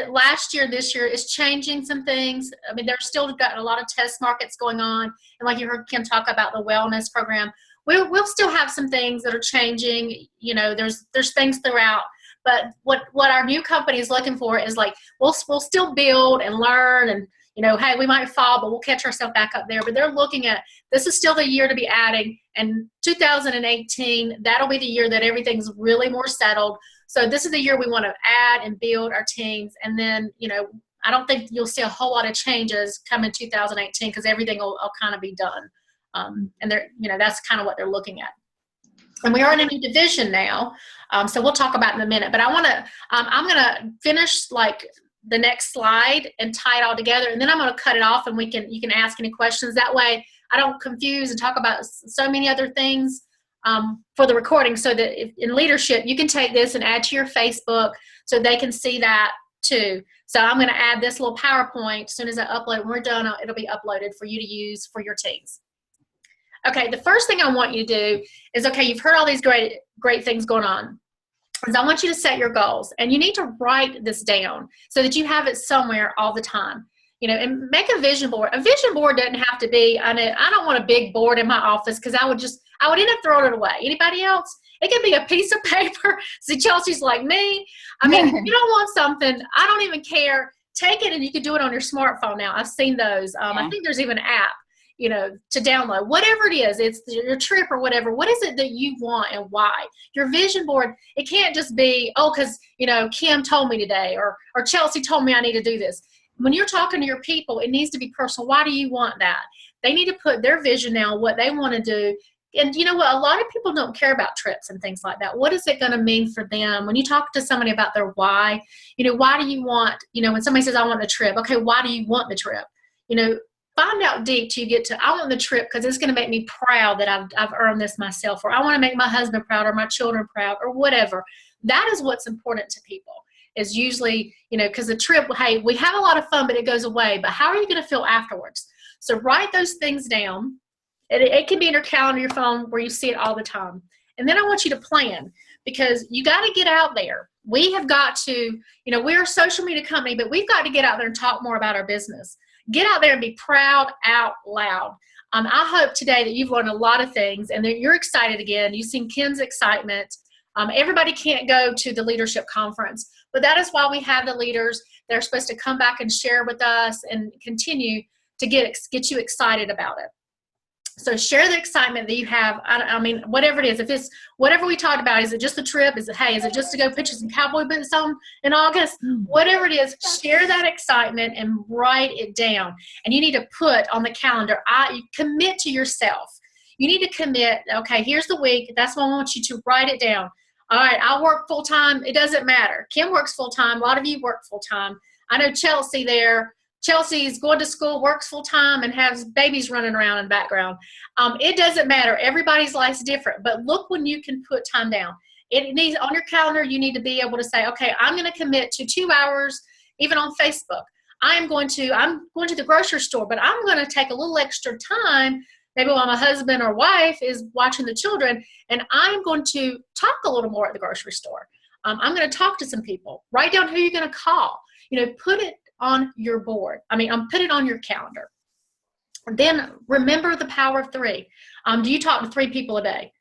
last year, this year is changing some things. I mean, there's still got a lot of test markets going on. And like you heard Kim talk about the wellness program, we'll still have some things that are changing. You know, there's things throughout. But what our new company is looking for is like, we'll still build and learn and, you know, hey, we might fall, but we'll catch ourselves back up there. But they're looking at, this is still the year to be adding. And 2018, that'll be the year that everything's really more settled. So this is the year we want to add and build our teams. And then, you know, I don't think you'll see a whole lot of changes come in 2018 because everything will kind of be done. And they're, you know, that's kind of what they're looking at. And we are in a new division now. So we'll talk about it in a minute. But I'm going to finish like the next slide and tie it all together. And then I'm going to cut it off and you can ask any questions. That way I don't confuse and talk about so many other things for the recording, so that in leadership, you can take this and add to your Facebook so they can see that too. So I'm going to add this little PowerPoint. As soon as I upload, when we're done, it'll be uploaded for you to use for your teams. Okay, the first thing I want you to do is, okay, you've heard all these great things going on. Is I want you to set your goals, and you need to write this down so that you have it somewhere all the time. You know, and make a vision board. A vision board doesn't have to be, I don't want a big board in my office because I would end up throwing it away. Anybody else? It can be a piece of paper. See, Chelsea's like me. I mean, if you don't want something, I don't even care. Take it and you can do it on your smartphone now. I've seen those. I think there's even an app, you know, to download. Whatever it is, it's your trip or whatever. What is it that you want and why? Your vision board, it can't just be, oh, because, you know, Kim told me today or Chelsea told me I need to do this. When you're talking to your people, it needs to be personal. Why do you want that? They need to put their vision down, what they want to do. And you know what? A lot of people don't care about trips and things like that. What is it going to mean for them? When you talk to somebody about their why, you know, why do you want, you know, when somebody says, I want the trip, okay, why do you want the trip? You know, find out deep till you get to, I want the trip because it's going to make me proud that I've earned this myself, or I want to make my husband proud or my children proud or whatever. That is what's important to people. Is usually, you know, because the trip, hey, we have a lot of fun, but it goes away. But how are you going to feel afterwards? So write those things down. It can be in your calendar, your phone, where you see it all the time. And then I want you to plan, because you got to get out there. We have got to, you know, we're a social media company, but we've got to get out there and talk more about our business. Get out there and be proud out loud. I hope today that you've learned a lot of things and that you're excited again. You've seen Kim's excitement. Everybody can't go to the leadership conference, but that is why we have the leaders. They're supposed to come back and share with us and continue to get you excited about it. So share the excitement that you have. I mean, whatever it is, if it's whatever we talked about, is it just the trip? Is it just to go put some cowboy boots on in August? Whatever it is, share that excitement and write it down. And you need to put on the calendar, you commit to yourself. You need to commit, okay, here's the week. That's when I want you to write it down. All right, I'll work full time. It doesn't matter. Kim works full time. A lot of you work full time. I know Chelsea there. Chelsea's going to school, works full time, and has babies running around in the background. It doesn't matter. Everybody's life's different. But look when you can put time down. It needs on your calendar. You need to be able to say, okay, I'm going to commit to 2 hours, even on Facebook. I'm going to the grocery store, but I'm going to take a little extra time. Maybe while my husband or wife is watching the children, and I'm going to talk a little more at the grocery store. I'm going to talk to some people. Write down who you're going to call. You know, put it on your board. Put it on your calendar. Then remember the power of 3. Do you talk to 3 people a day?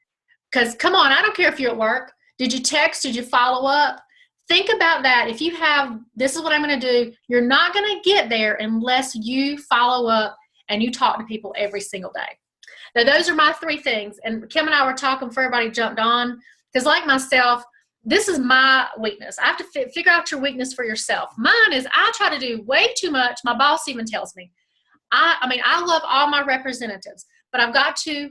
Because come on, I don't care if you're at work. Did you text? Did you follow up? Think about that. If you have, this is what I'm going to do, you're not going to get there unless you follow up and you talk to people every single day. Now, those are my 3 things. And Kim and I were talking before everybody jumped on. Because like myself, this is my weakness. I have to figure out your weakness for yourself. Mine is I try to do way too much. My boss even tells me. I mean, I love all my representatives, but I've got to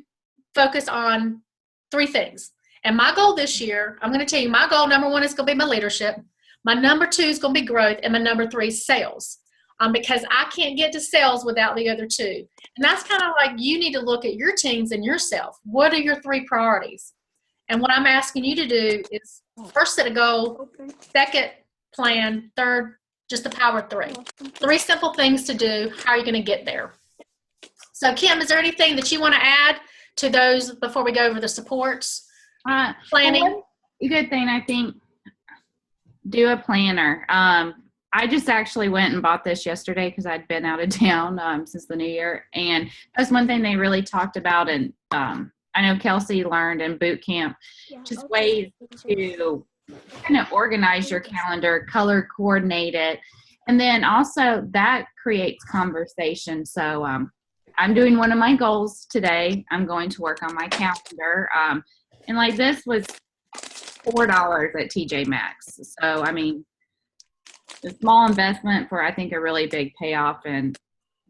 focus on 3 things. And my goal this year, I'm going to tell you, my goal number 1 is going to be my leadership. My number 2 is going to be growth, and my number 3 is sales. Because I can't get to sales without the other 2. And that's kind of like you need to look at your teams and yourself. What are your 3 priorities? And what I'm asking you to do is first set a goal, second plan, third just the power of 3. 3 simple things to do. How are you going to get there? So Kim, is there anything that you want to add to those before we go over the supports? Planning? One good thing, I think, do a planner. I just actually went and bought this yesterday because I'd been out of town since the new year. And that's one thing they really talked about. And I know Kelsey learned in boot camp, just ways to kind of organize your calendar, color coordinate it. And then also that creates conversation. So I'm doing one of my goals today. I'm going to work on my calendar. And like this was $4 at TJ Maxx. So, I mean, a small investment for, I think, a really big payoff, and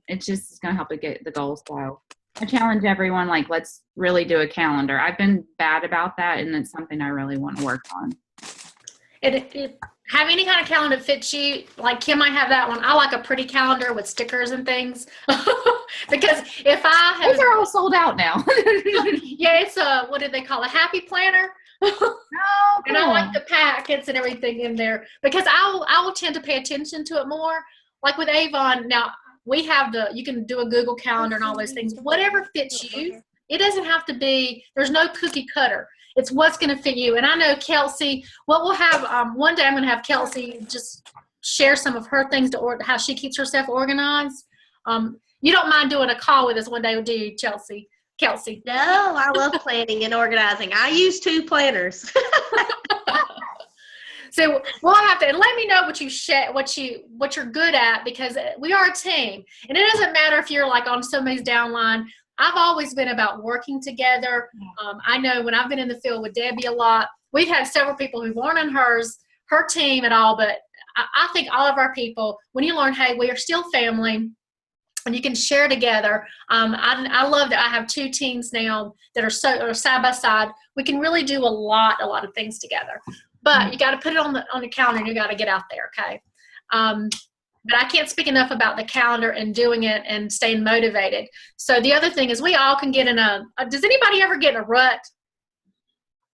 it's just going to help it get the goals. So I challenge everyone, like, let's really do a calendar. I've been bad about that, and it's something I really want to work on. Have any kind of calendar that fits you? Like Kim might have that one. I like a pretty calendar with stickers and things. Because if I have... Those are all sold out now. Yeah, it's what do they call a happy planner? Oh, and I like the packets and everything in there because I will tend to pay attention to it more. Like with Avon, now we have you can do a Google Calendar and all those things. Whatever fits you. It doesn't have to be, there's no cookie cutter. It's what's going to fit you. And I know Kelsey, what we'll have, one day I'm going to have Kelsey just share some of her things how she keeps herself organized. You don't mind doing a call with us one day, do you, Kelsey? No, I love planning and organizing. I use 2 planners. So we'll have to, and let me know what you're good at, because we are a team. And it doesn't matter if you're like on somebody's downline. I've always been about working together. I know when I've been in the field with Debbie a lot, we've had several people who weren't on her team at all, but I think all of our people, when you learn, hey, we are still family, and you can share together. I love that I have 2 teams now that are side by side. We can really do a lot of things together. But you got to put it on the calendar, and you got to get out there, okay? But I can't speak enough about the calendar and doing it and staying motivated. So the other thing is we all can get in does anybody ever get in a rut?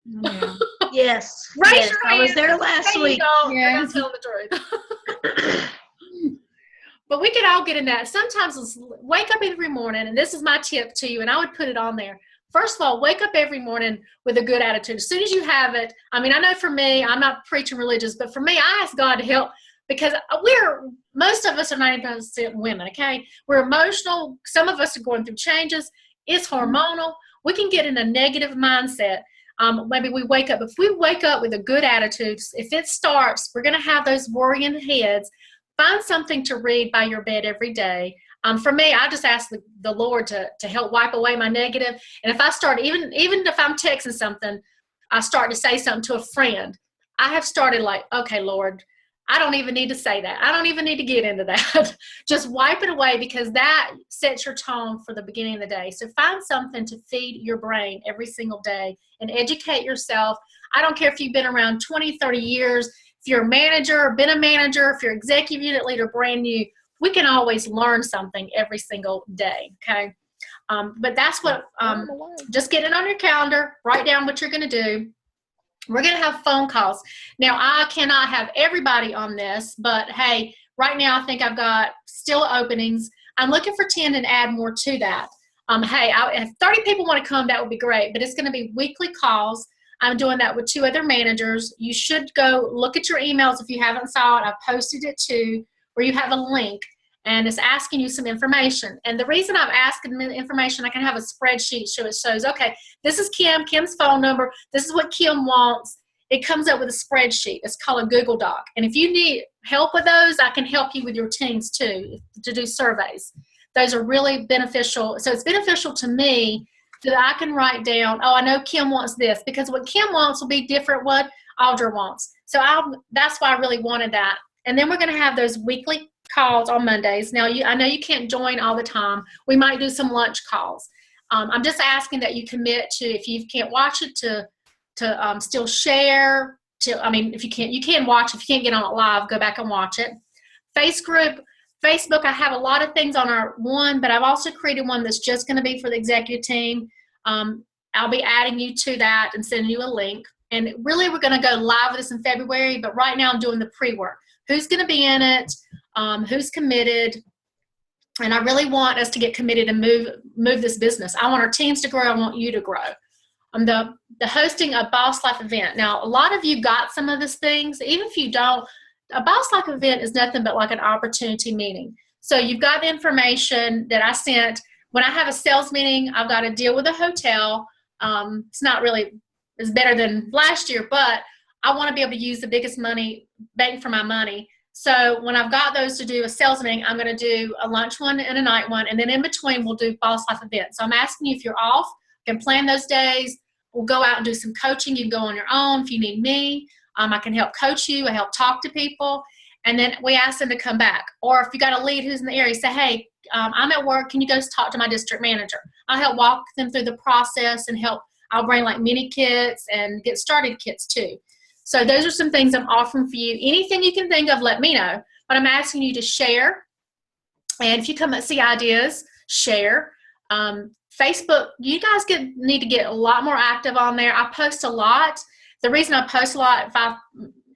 Yeah. Yes. Raise yes, your I was hand. there last week. I'm telling the truth. But we could all get in that. Sometimes let's wake up every morning, and this is my tip to you, and I would put it on there. First of all, wake up every morning with a good attitude. As soon as you have it, I mean, I know for me, I'm not preaching religious, but for me, I ask God to help, because most of us are 90% women, okay? We're emotional. Some of us are going through changes. It's hormonal. We can get in a negative mindset. Maybe we wake up. If we wake up with a good attitude, if it starts, we're going to have those worrying heads. Find something to read by your bed every day. For me, I just ask the Lord to help wipe away my negative. And if I start, even if I'm texting something, I start to say something to a friend, I have started like, okay, Lord, I don't even need to say that. I don't even need to get into that. Just wipe it away, because that sets your tone for the beginning of the day. So find something to feed your brain every single day and educate yourself. I don't care if you've been around 20, 30 years, if you're a manager, been a manager, if you're executive unit leader, brand new, we can always learn something every single day, okay? But that's what, just get it on your calendar, write down what you're going to do. We're going to have phone calls. Now, I cannot have everybody on this, but hey, right now I think I've got still openings. I'm looking for 10 and add more to that. Hey, if 30 people want to come, that would be great, but it's going to be weekly calls. I'm doing that with 2 other managers. You should go look at your emails if you haven't saw it. I posted it too, where you have a link, and it's asking you some information. And the reason I'm asking the information, I can have a spreadsheet so it shows, okay, this is Kim's phone number. This is what Kim wants. It comes up with a spreadsheet. It's called a Google Doc. And if you need help with those, I can help you with your teams too, to do surveys. Those are really beneficial. So it's beneficial to me so that I can write down, oh, I know Kim wants this, because what Kim wants will be different what Audra wants. So that's why I really wanted that. And then we're going to have those weekly calls on Mondays. Now, I know you can't join all the time. We might do some lunch calls. I'm just asking that you commit to, if you can't watch it, to still share. If you can watch. If you can't get on it live, go back and watch it. Facebook, I have a lot of things on our one, but I've also created one that's just going to be for the executive team. I'll be adding you to that and sending you a link. And really, we're going to go live with this in February, but right now I'm doing the pre-work. Who's going to be in it? Who's committed? And I really want us to get committed and move this business. I want our teams to grow. I want you to grow. The hosting a Boss Life event. Now, a lot of you got some of these things. Even if you don't, a Boss Life event is nothing but like an opportunity meeting. So you've got the information that I sent. When I have a sales meeting, I've got to deal with a hotel. It's not really, it's better than last year, but I want to be able to use the biggest bang for my money. So when I've got those to do a sales meeting, I'm going to do a lunch one and a night one. And then in between, we'll do Boss Life events. So I'm asking you if you're off, you can plan those days. We'll go out and do some coaching. You can go on your own if you need me. I can help coach you. I help talk to people. And then we ask them to come back. Or if you got a lead who's in the area, say, hey, I'm at work. Can you go talk to my district manager? I'll help walk them through the process and help. I'll bring like mini kits and get started kits too. So those are some things I'm offering for you. Anything you can think of, let me know. But I'm asking you to share. And if you come and see ideas, share. Facebook, you guys need to get a lot more active on there. I post a lot. The reason I post a lot,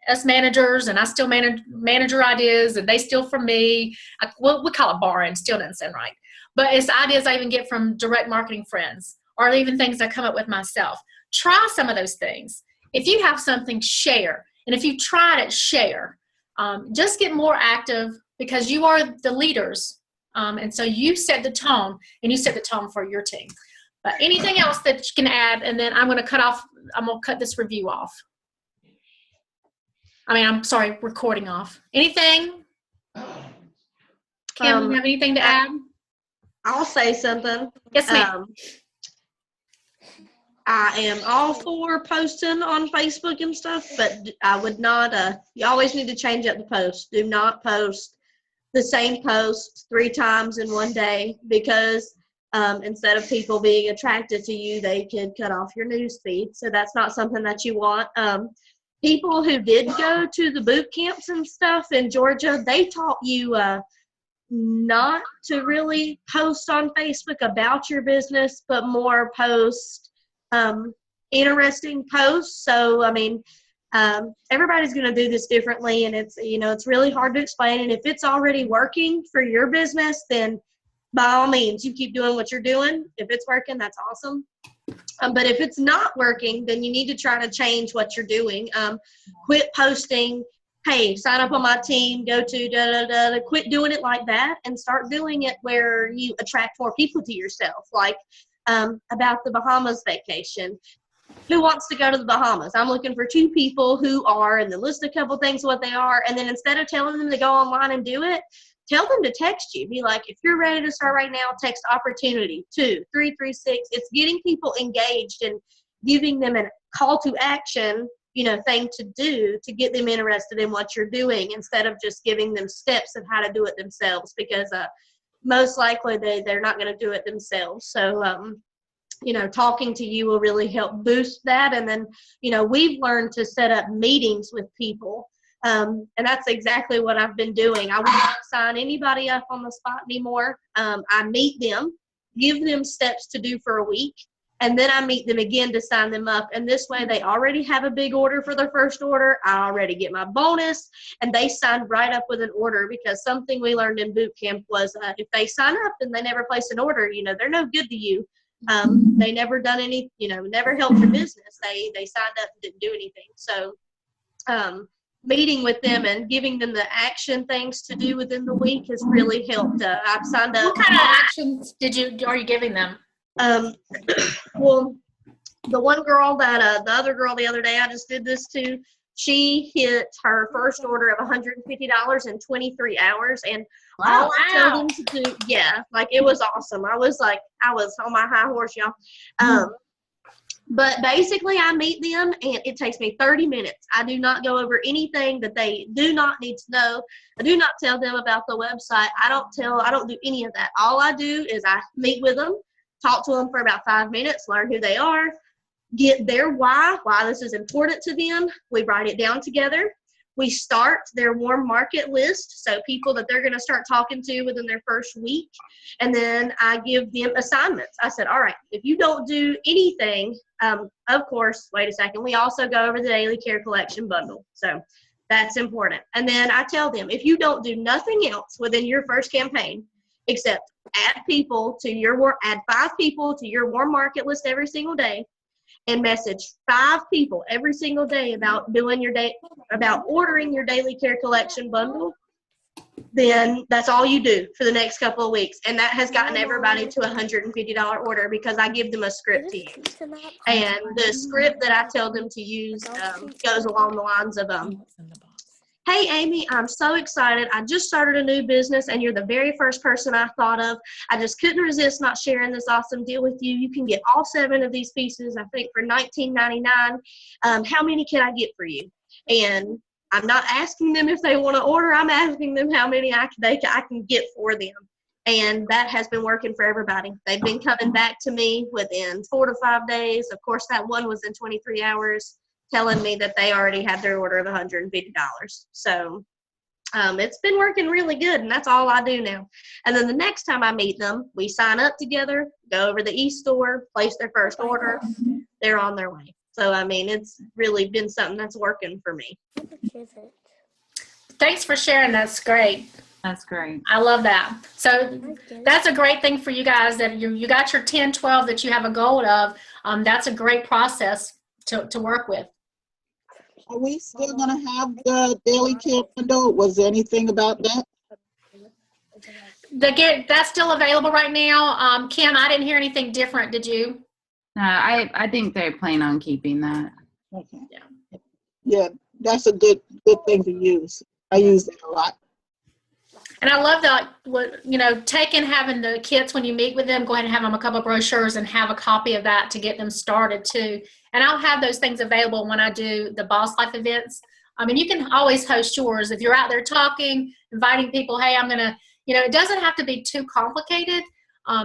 us managers, and I still manager ideas, and they steal from me. We call it borrowing. Still doesn't sound right. But it's ideas I even get from direct marketing friends, or even things I come up with myself. Try some of those things. If you have something, share. And if you tried it, share. Just get more active, because you are the leaders. And so you set the tone, and you set the tone for your team. But anything else that you can add, and then I'm going to cut this review off. Recording off. Anything? Kim, you have anything to add? I'll say something. Yes, ma'am. I am all for posting on Facebook and stuff, but I would not, you always need to change up the post. Do not post the same post 3 times in one day, because instead of people being attracted to you, they could cut off your news feed. So that's not something that you want. People who did go to the boot camps and stuff in Georgia, they taught you not to really post on Facebook about your business, but more post interesting posts. So, everybody's going to do this differently, and it's really hard to explain. And if it's already working for your business, then by all means, you keep doing what you're doing. If it's working, that's awesome. But if it's not working, then you need to try to change what you're doing. Quit posting, hey, sign up on my team, go to da-da-da. Quit doing it like that and start doing it where you attract more people to yourself. Like about the Bahamas vacation. Who wants to go to the Bahamas? I'm looking for 2 people who are, and then list a couple things what they are. And then instead of telling them to go online and do it, tell them to text you. Be like, if you're ready to start right now, text opportunity 2-336. It's getting people engaged and giving them a call to action, thing to do to get them interested in what you're doing, instead of just giving them steps of how to do it themselves, because most likely they're not going to do it themselves. So, talking to you will really help boost that. And then, we've learned to set up meetings with people. And that's exactly what I've been doing. I will not sign anybody up on the spot anymore. I meet them, give them steps to do for a week, and then I meet them again to sign them up. And this way they already have a big order for their first order. I already get my bonus, and they signed right up with an order, because something we learned in boot camp was if they sign up and they never place an order, they're no good to you. They never done any, never helped your business. They signed up and didn't do anything. So, meeting with them and giving them the action things to do within the week has really helped. I've signed up. What kind of actions are you giving them? Well, the one girl that the other girl the other day I just did this to, She hit her first order of $150 in 23 hours. And Wow. all I told them to do, yeah, like it was awesome. I was on my high horse, y'all. But basically, I meet them, and it takes me 30 minutes. I do not go over anything that they do not need to know. I do not tell them about the website. I don't do any of that. All I do is I meet with them, talk to them for about 5 minutes, learn who they are, get their why this is important to them. We write it down together. We start their warm market list, so people that they're going to start talking to within their first week. And then I give them assignments. I said, all right, if you don't do anything, of course, wait a second, we also go over the daily care collection bundle. So that's important. And then I tell them, if you don't do nothing else within your first campaign, except add 5 people to your warm market list every single day, and message 5 people every single day about ordering your daily care collection bundle, then that's all you do for the next couple of weeks. And that has gotten everybody to $150 order because I give them a script to use. And the script that I tell them to use goes along the lines of, hey, Amy, I'm so excited. I just started a new business, and you're the very first person I thought of. I just couldn't resist not sharing this awesome deal with you. You can get all 7 of these pieces, I think, for $19.99. How many can I get for you? And I'm not asking them if they want to order. I'm asking them how many I can get for them. And that has been working for everybody. They've been coming back to me within 4 to 5 days. Of course, that one was in 23 hours. Telling me that they already had their order of $150. So it's been working really good, and that's all I do now. And then the next time I meet them, we sign up together, go over the e-store, place their first order. They're on their way. So, I mean, it's really been something that's working for me. Thanks for sharing. That's great. That's great. I love that. So that's a great thing for you guys that you got your 10, 12 that you have a goal of. That's a great process to work with. Are we still going to have the daily care bundle? Was there anything about that? That's still available right now. Kim, I didn't hear anything different. Did you? I think they plan on keeping that. Okay. Yeah. Yeah, that's a good thing to use. I use that a lot. And I love that, having the kits when you meet with them, go ahead and have them a couple of brochures and have a copy of that to get them started too. And I'll have those things available when I do the Boss Life events. I mean, you can always host yours. If you're out there talking, inviting people, hey, I'm going to, it doesn't have to be too complicated.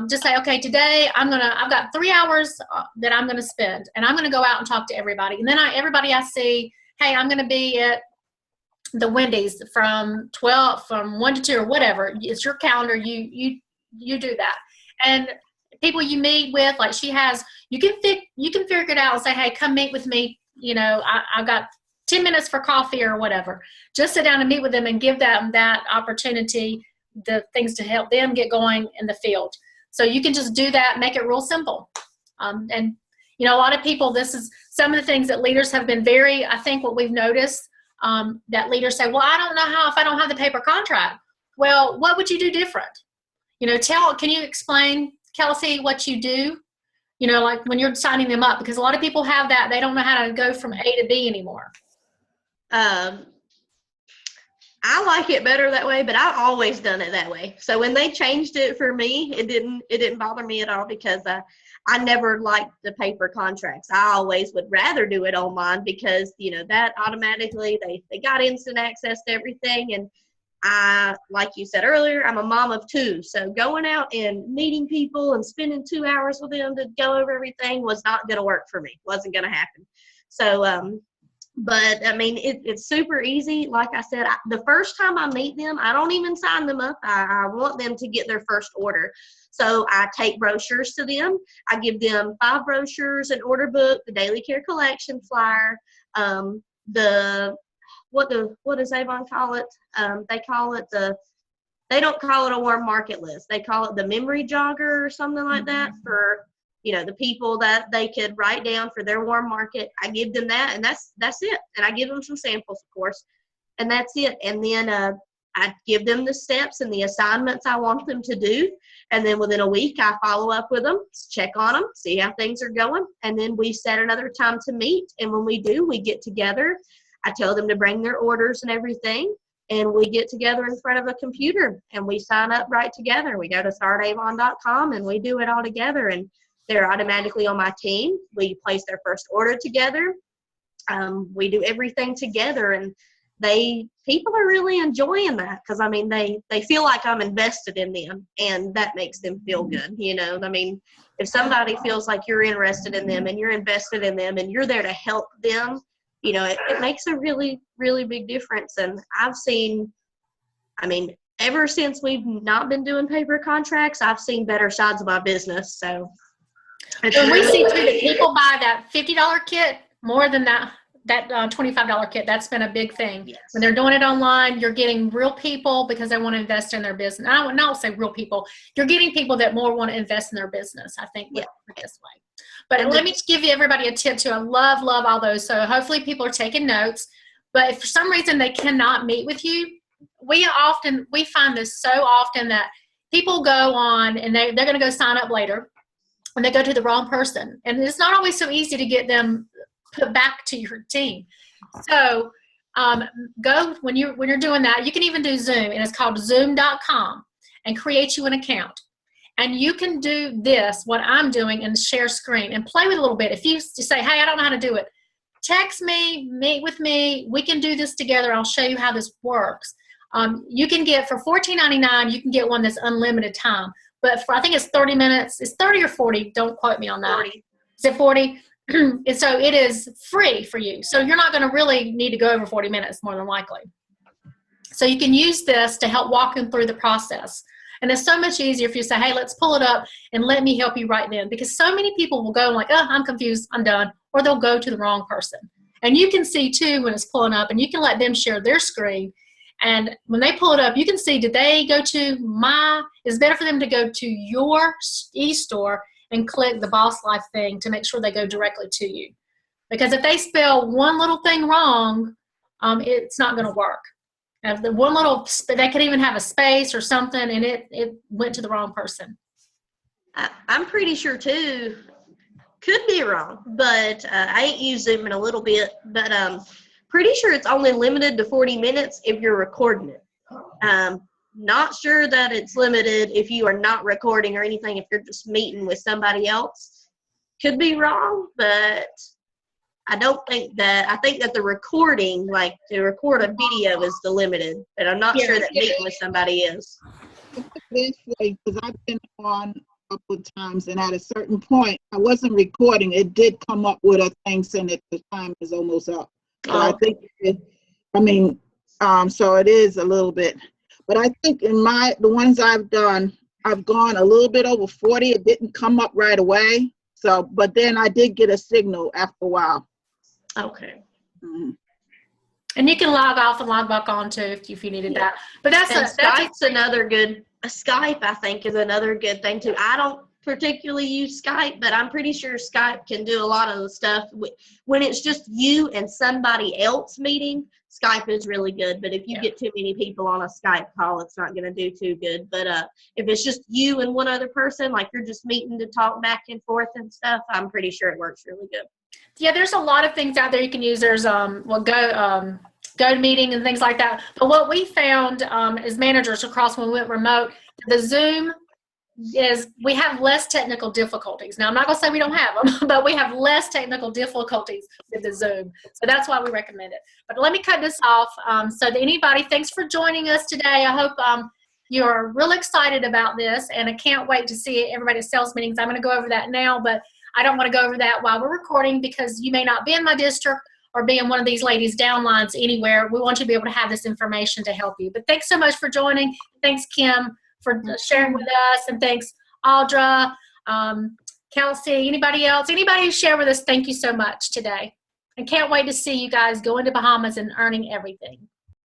Just say, okay, today I've got 3 hours that I'm going to spend, and I'm going to go out and talk to everybody. And then everybody I see, hey, I'm going to be at the Wendy's from 1 to 2 or whatever. It's your calendar. You do that. And people you meet with, like she has, you can figure it out and say, hey, come meet with me. I've got 10 minutes for coffee or whatever. Just sit down and meet with them and give them that opportunity, the things to help them get going in the field. So you can just do that, make it real simple. And a lot of people, this is some of the things that leaders have been I think what we've noticed, that leaders say, well, I don't know how if I don't have the paper contract. Well, what would you do different? Can you explain, Kelsey, what you do? Like when you're signing them up, because a lot of people have that. They don't know how to go from A to B anymore. I like it better that way, but I've always done it that way. So when they changed it for me, it didn't bother me at all because I never liked the paper contracts. I always would rather do it online because, that automatically they got instant access to everything. And I, like you said earlier, I'm a mom of 2. So going out and meeting people and spending 2 hours with them to go over everything was not going to work for me. Wasn't going to happen. So, but I mean, it's super easy. Like I said, the first time I meet them, I don't even sign them up. I want them to get their first order. So I take brochures to them. I give them 5 brochures, an order book, the daily care collection flyer, what does Avon call it? They don't call it a warm market list. They call it the memory jogger or something like that for, the people that they could write down for their warm market. I give them that, and that's it. And I give them some samples, of course, and that's it. And then I give them the steps and the assignments I want them to do. And then within a week, I follow up with them, check on them, see how things are going. And then we set another time to meet. And when we do, we get together. I tell them to bring their orders and everything, and we get together in front of a computer and we sign up right together. We go to startavon.com and we do it all together, and they're automatically on my team. We place their first order together. We do everything together, and people are really enjoying that, because I mean they feel like I'm invested in them, and that makes them feel good. I mean, if somebody feels like you're interested in them and you're invested in them and you're there to help them, it makes a really, really big difference. And I've seen, I mean, ever since we've not been doing paper contracts, I've seen better sides of my business. So And we see too that people buy that $50 kit more than that $25 kit. That's been a big thing. Yes. When they're doing it online, you're getting real people because they want to invest in their business. I don't say real people. You're getting people that more want to invest in their business, I think, this way. But let me give everybody a tip too. I love all those. So hopefully people are taking notes. But if for some reason they cannot meet with you, we find this so often that people go on and they're going to go sign up later, and they go to the wrong person. And it's not always so easy to get them put back to your team. So go when you're doing that. You can even do Zoom, and it's called zoom.com, and create you an account. And you can do this, what I'm doing, and share screen and play with it a little bit. If you say, hey, I don't know how to do it, text me, meet with me. We can do this together. I'll show you how this works. You can get, for $14.99, you can get one that's unlimited time. But I think it's 30 minutes. It's 30 or 40. Don't quote me on that. 40. Is it 40? And so it is free for you. So you're not going to really need to go over 40 minutes, more than likely. So you can use this to help walk them through the process. And it's so much easier if you say, hey, let's pull it up and let me help you right then. Because so many people will go like, oh, I'm confused, I'm done. Or they'll go to the wrong person. And you can see too when it's pulling up, and you can let them share their screen. And when they pull it up, you can see, did they go to it's better for them to go to your e-store and click the Boss Life thing to make sure they go directly to you. Because if they spell one little thing wrong, it's not going to work. If the one little, they could even have a space or something, and it went to the wrong person. I'm pretty sure too, could be wrong, but I ain't used Zoom in a little bit, but pretty sure it's only limited to 40 minutes if you're recording it. Not sure that it's limited if you are not recording or anything, if you're just meeting with somebody else. Could be wrong, but I don't think that, I think that the recording, like to record a video, is the limited, but I'm not sure that meeting with somebody is. Eventually, because I've been on a couple of times, and at a certain point, I wasn't recording. It did come up with a thing saying that the time is almost up. So I think, so it is a little bit. But I think in the ones I've done, I've gone a little bit over 40. It didn't come up right away. So, but then I did get a signal after a while. Okay. Mm-hmm. And you can log off and log back on too if you needed that. But Skype's another good. Skype, I think, is another good thing too. I don't particularly use Skype, but I'm pretty sure Skype can do a lot of the stuff. When it's just you and somebody else meeting, Skype is really good. But if you get too many people on a Skype call, it's not going to do too good. But if it's just you and one other person, like you're just meeting to talk back and forth and stuff, I'm pretty sure it works really good. Yeah, there's a lot of things out there you can use. There's GoToMeeting and things like that. But what we found as managers across when we went remote, the Zoom is, we have less technical difficulties. Now, I'm not going to say we don't have them, but we have less technical difficulties with the Zoom. So that's why we recommend it. But let me cut this off. So to anybody, thanks for joining us today. I hope you're really excited about this, and I can't wait to see everybody at sales meetings. I'm going to go over that now, but I don't want to go over that while we're recording, because you may not be in my district or be in one of these ladies' downlines anywhere. We want you to be able to have this information to help you. But thanks so much for joining. Thanks, Kim, for sharing with us. And thanks, Audra, Kelsey, anybody else, anybody who shared with us, thank you so much today. And can't wait to see you guys going to Bahamas and earning everything.